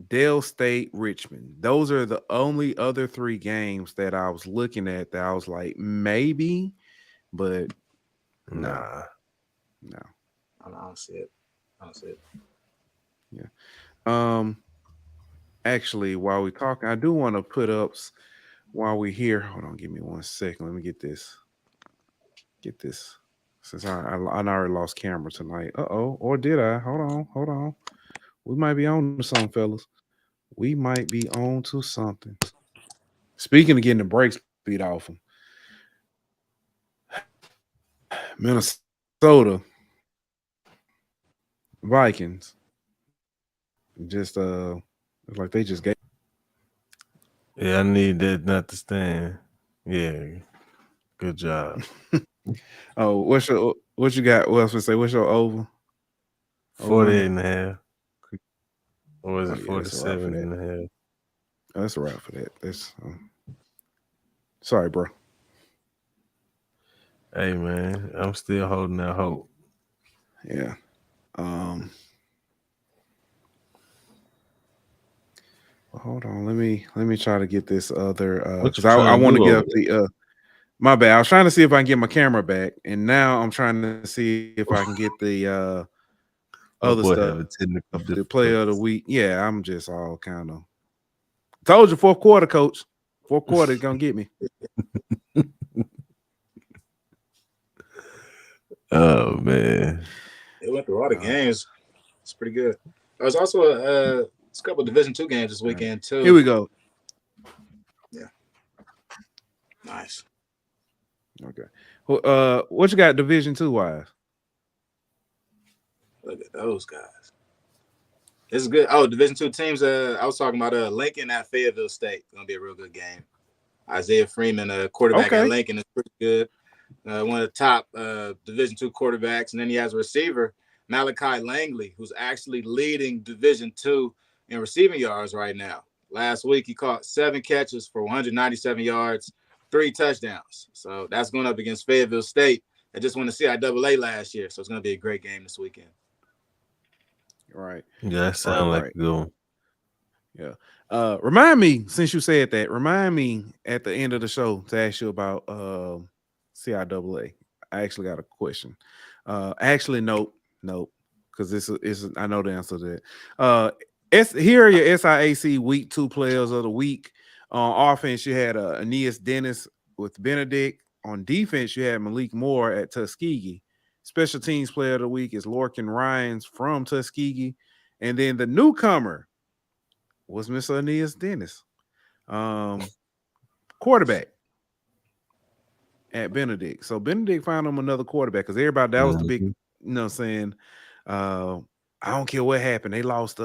Dale State Richmond. Those are the only other 3 games that I was looking at that I was like, maybe, but nah. No. I don't see it. Yeah. Actually, while we're talking, I do want to put up while we're here. Hold on, give me 1 second. Let me get this. Since I already lost camera tonight. Or did I? Hold on. We might be on to something, fellas. We might be on to something. Speaking of getting the brakes beat off them, Minnesota Vikings just it's like they just gave. Yeah, I need that not to stand. Yeah, good job. Oh, what you got? What else would say? What's your over? 48.5. Or is it Yeah, 47 and a half? Oh, that's a wrap for that. That's sorry, bro. Hey man, I'm still holding out hope. Yeah. Well, hold on. Let me try to get this other because I want to get up the my bad. I was trying to see if I can get my camera back, and now I'm trying to see if I can get the other stuff. The player of the week. Yeah, I'm just all kind of told you fourth quarter, coach. Fourth quarter is gonna get me. Oh man. They went through all the games. It's pretty good. There was also a couple of Division II games this weekend too. Here we go. Yeah. Nice. Okay. Well, what you got Division II wise? Look at those guys. This is good. Oh, Division II teams. I was talking about Lincoln at Fayetteville State. It's gonna be a real good game. Isaiah Freeman, quarterback at Lincoln, is pretty good. One of the top Division II quarterbacks, and then he has a receiver, Malachi Langley, who's actually leading Division II in receiving yards right now. Last week, he caught 7 catches for 197 yards, 3 touchdowns. So that's going up against Fayetteville State. I just won the CIAA last year, so it's going to be a great game this weekend. Right. Yeah, that sounds like a good one. Yeah. Remind me, since you said that, remind me at the end of the show to ask you about CIAA. I actually got a question. Actually, nope, because this is I know the answer to that. Here are your SIAC Week 2 players of the week. On offense, you had Aeneas Dennis with Benedict. On defense, you had Malik Moore at Tuskegee. Special teams player of the week is Lorcan Ryans from Tuskegee. And then the newcomer was Mr. Aeneas Dennis. Quarterback at Benedict. So Benedict found him another quarterback because everybody, that was the big, you know what I'm saying? I don't care what happened. They lost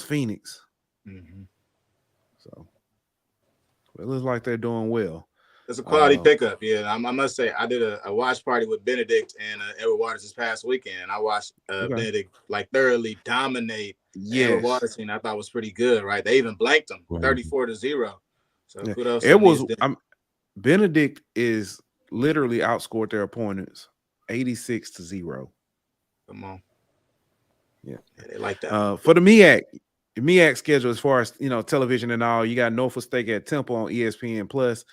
Phoenix. Mm-hmm. So it looks like they're doing well. It's a quality pickup. Yeah, I must say, I did a watch party with Benedict and Edward Waters this past weekend. I watched Benedict thoroughly dominate Edward Waters, and I thought was pretty good. Right, they even blanked him 34-0. So kudos. It was Benedict is literally outscored their opponents 86-0. Come on, yeah, they like that. For the MEAC schedule, as far as television and all, you got Norfolk State at Temple on ESPN Plus,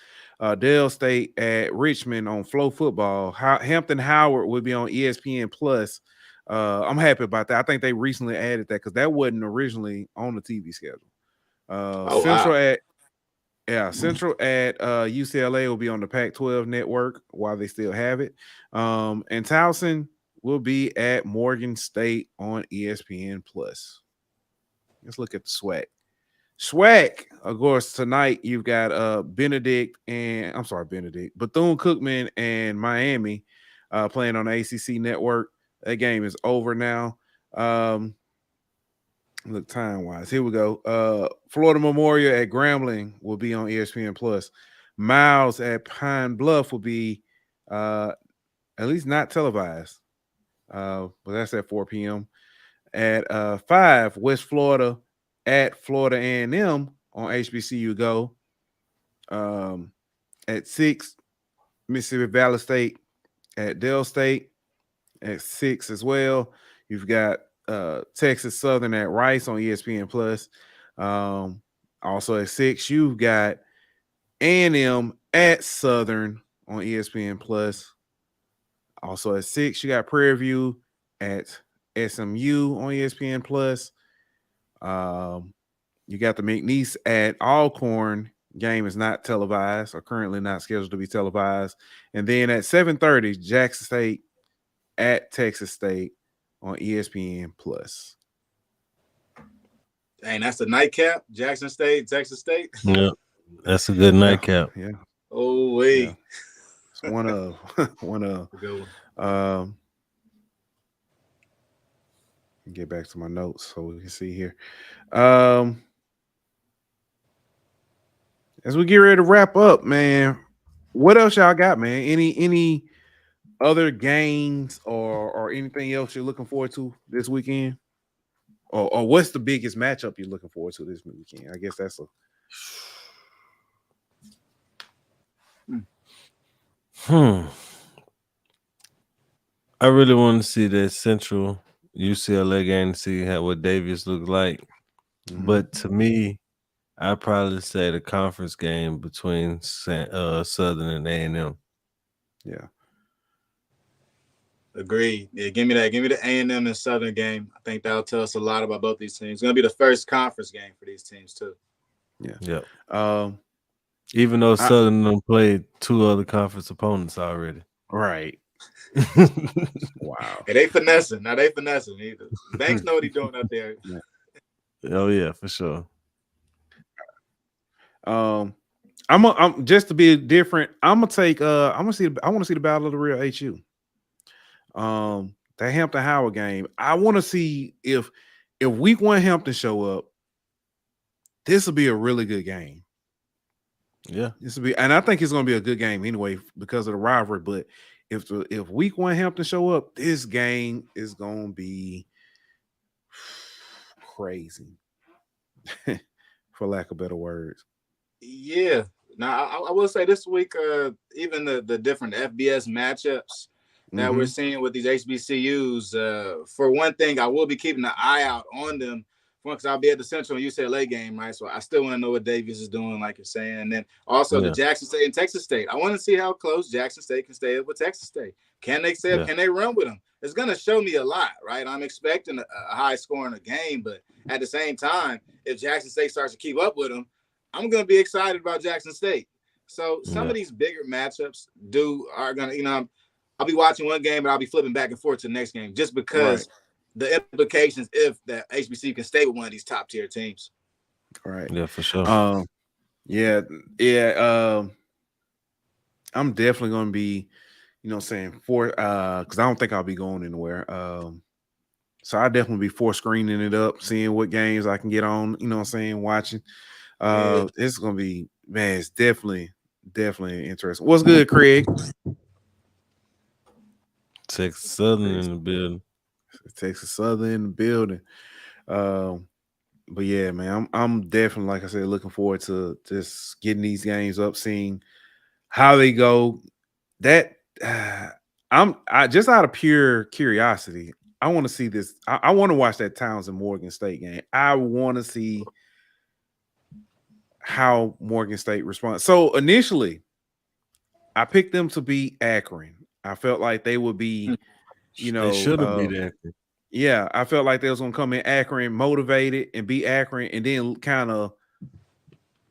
Dale State at Richmond on Flow Football. Hampton Howard will be on ESPN Plus. I'm happy about that. I think they recently added that because that wasn't originally on the TV schedule. Central at UCLA will be on the Pac-12 network while they still have it. And Towson will be at Morgan State on ESPN Plus. Let's look at the SWAC. SWAC, of course, tonight you've got Bethune-Cookman and Miami playing on the ACC network. That game is over now. Look, time-wise, here we go. Florida Memorial at Grambling will be on ESPN Plus. Miles at Pine Bluff will be at least not televised, but that's at 4 p.m. At 5, West Florida at Florida A&M on HBCU Go. At 6, Mississippi Valley State at Dell State. At 6 as well, you've got Texas Southern at Rice on ESPN Plus. Also at 6, you've got A&M at Southern on ESPN Plus. Also at 6, you got Prairie View at SMU on ESPN Plus. You got the McNeese at Alcorn. Game is not televised or currently not scheduled to be televised. And then at 7:30, Jackson State at Texas State on ESPN Plus. Dang, that's the nightcap. Jackson State, Texas State. Yeah, that's a good nightcap. Yeah. Oh wait, yeah. It's one of. Good one. Get back to my notes so we can see here. As we get ready to wrap up, man, What else y'all got, man? Any other games or anything else you're looking forward to this weekend? Or what's the biggest matchup you're looking forward to this weekend? I guess that's I really want to see that Central UCLA game to see what Davis looks like. Mm-hmm. But to me, I'd probably say the conference game between Southern and A&M. Yeah. Agreed. Yeah, give me that. Give me the A&M and Southern game. I think that'll tell us a lot about both these teams. It's gonna be the first conference game for these teams too. Yeah. Even though Southern done played 2 other conference opponents already. Right. Wow. Hey, they finessing. Now they finessing either. Banks know what he's doing out there. Yeah. Oh yeah, for sure. I'm just to be different. I want to see the battle of the real HU. That Hampton Howard game. I want to see if week 1 Hampton show up. This will be a really good game. Yeah, this will be, and I think it's going to be a good game anyway because of the rivalry. But if week 1 Hampton show up, this game is going to be crazy, for lack of better words. Yeah. Now I will say this week, even the different FBS matchups that we're seeing with these HBCUs. For one thing, I will be keeping an eye out on them because I'll be at the Central and UCLA game, right? So I still want to know what Davis is doing, like you're saying. And then also the Jackson State and Texas State. I want to see how close Jackson State can stay up with Texas State. Can they stay up? Can they run with them? It's going to show me a lot, right? I'm expecting a high score in a game, but at the same time, if Jackson State starts to keep up with them, I'm going to be excited about Jackson State. So some of these bigger matchups are going to, I'll be watching one game, but I'll be flipping back and forth to the next game just because the implications if the HBCU can stay with one of these top tier teams. Right. Yeah, for sure. I'm definitely going to be, because I don't think I'll be going anywhere. So I definitely be screening it up, seeing what games I can get on, watching. It's going to be, man, it's definitely interesting. What's good, Craig? Texas Southern in the building. Texas Southern in the building. But yeah, man, I'm definitely, like I said, looking forward to just getting these games up, seeing how they go. That I just out of pure curiosity, I want to see this. I want to watch that Towson Morgan State game. I want to see how Morgan State responds. So initially, I picked them to beat Akron. I felt like they would be, they should have beat Akron. Yeah, I felt like they was gonna come in Akron motivated and beat Akron, and then kind of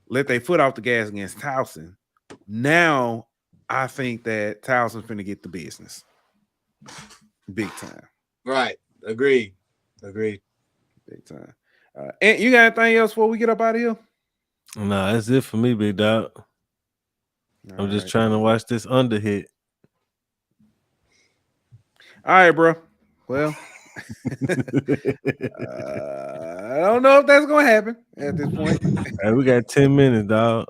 let their foot off the gas against Towson. Now I think that Towson's finna get the business, big time. Right. Agreed. Big time. And you got anything else before we get up out of here? Nah, that's it for me, big dog. I'm just trying to watch this under hit. All right, bro. Well, I don't know if that's gonna happen at this point. Hey, we got 10 minutes, dog.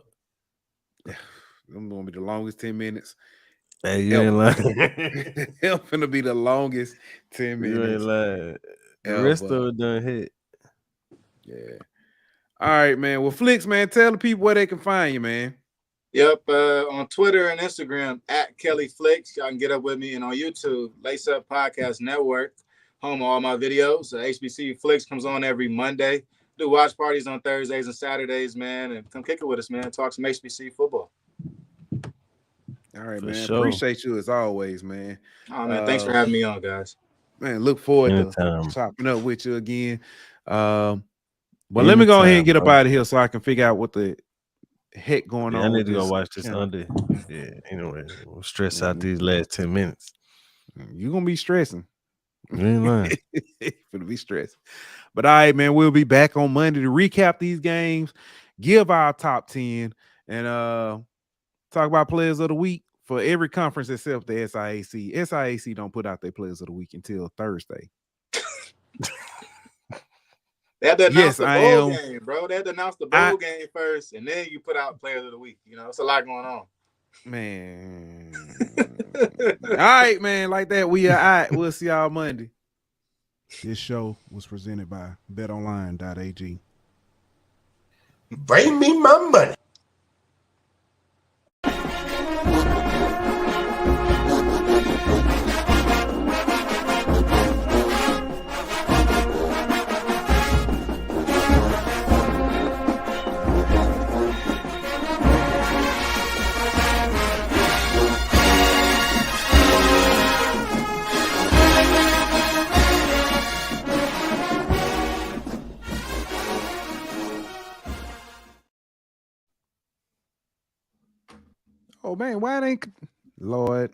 I'm gonna be the longest 10 minutes. Hey, you ain't lying. It's gonna be the longest 10 minutes. You ain't lying. The rest of it done hit. Yeah. All right, man. Well, Flicks, man, tell the people where they can find you, man. Yep, on Twitter and Instagram at Kelly Flicks. Y'all can get up with me, and on YouTube, Lace Up Podcast Network, home of all my videos. HBCU Flicks comes on every Monday. Do watch parties on Thursdays and Saturdays, man, and come kick it with us, man. Talk some HBCU football. All right, man. Sure. Appreciate you as always, man. Oh man, thanks for having me on, guys. Man, look forward to chopping up with you again. But let me go ahead and get up out of here so I can figure out what the heck going on. I need to go watch this under. Yeah, anyway, we'll stress out these last 10 minutes. You're gonna be stressing. You ain't lying. Gonna be stressing. But all right, man, we'll be back on Monday to recap these games, give our top 10, and talk about players of the week for every conference except the SIAC. SIAC don't put out their players of the week until Thursday. They had to announce the bowl game, bro. They had to announce the bowl game first, and then you put out players of the week. It's a lot going on. Man. All right, man. Like that, we are all right. We'll see y'all Monday. This show was presented by betonline.ag. Bring me my money. Oh man, why it ain't Lord?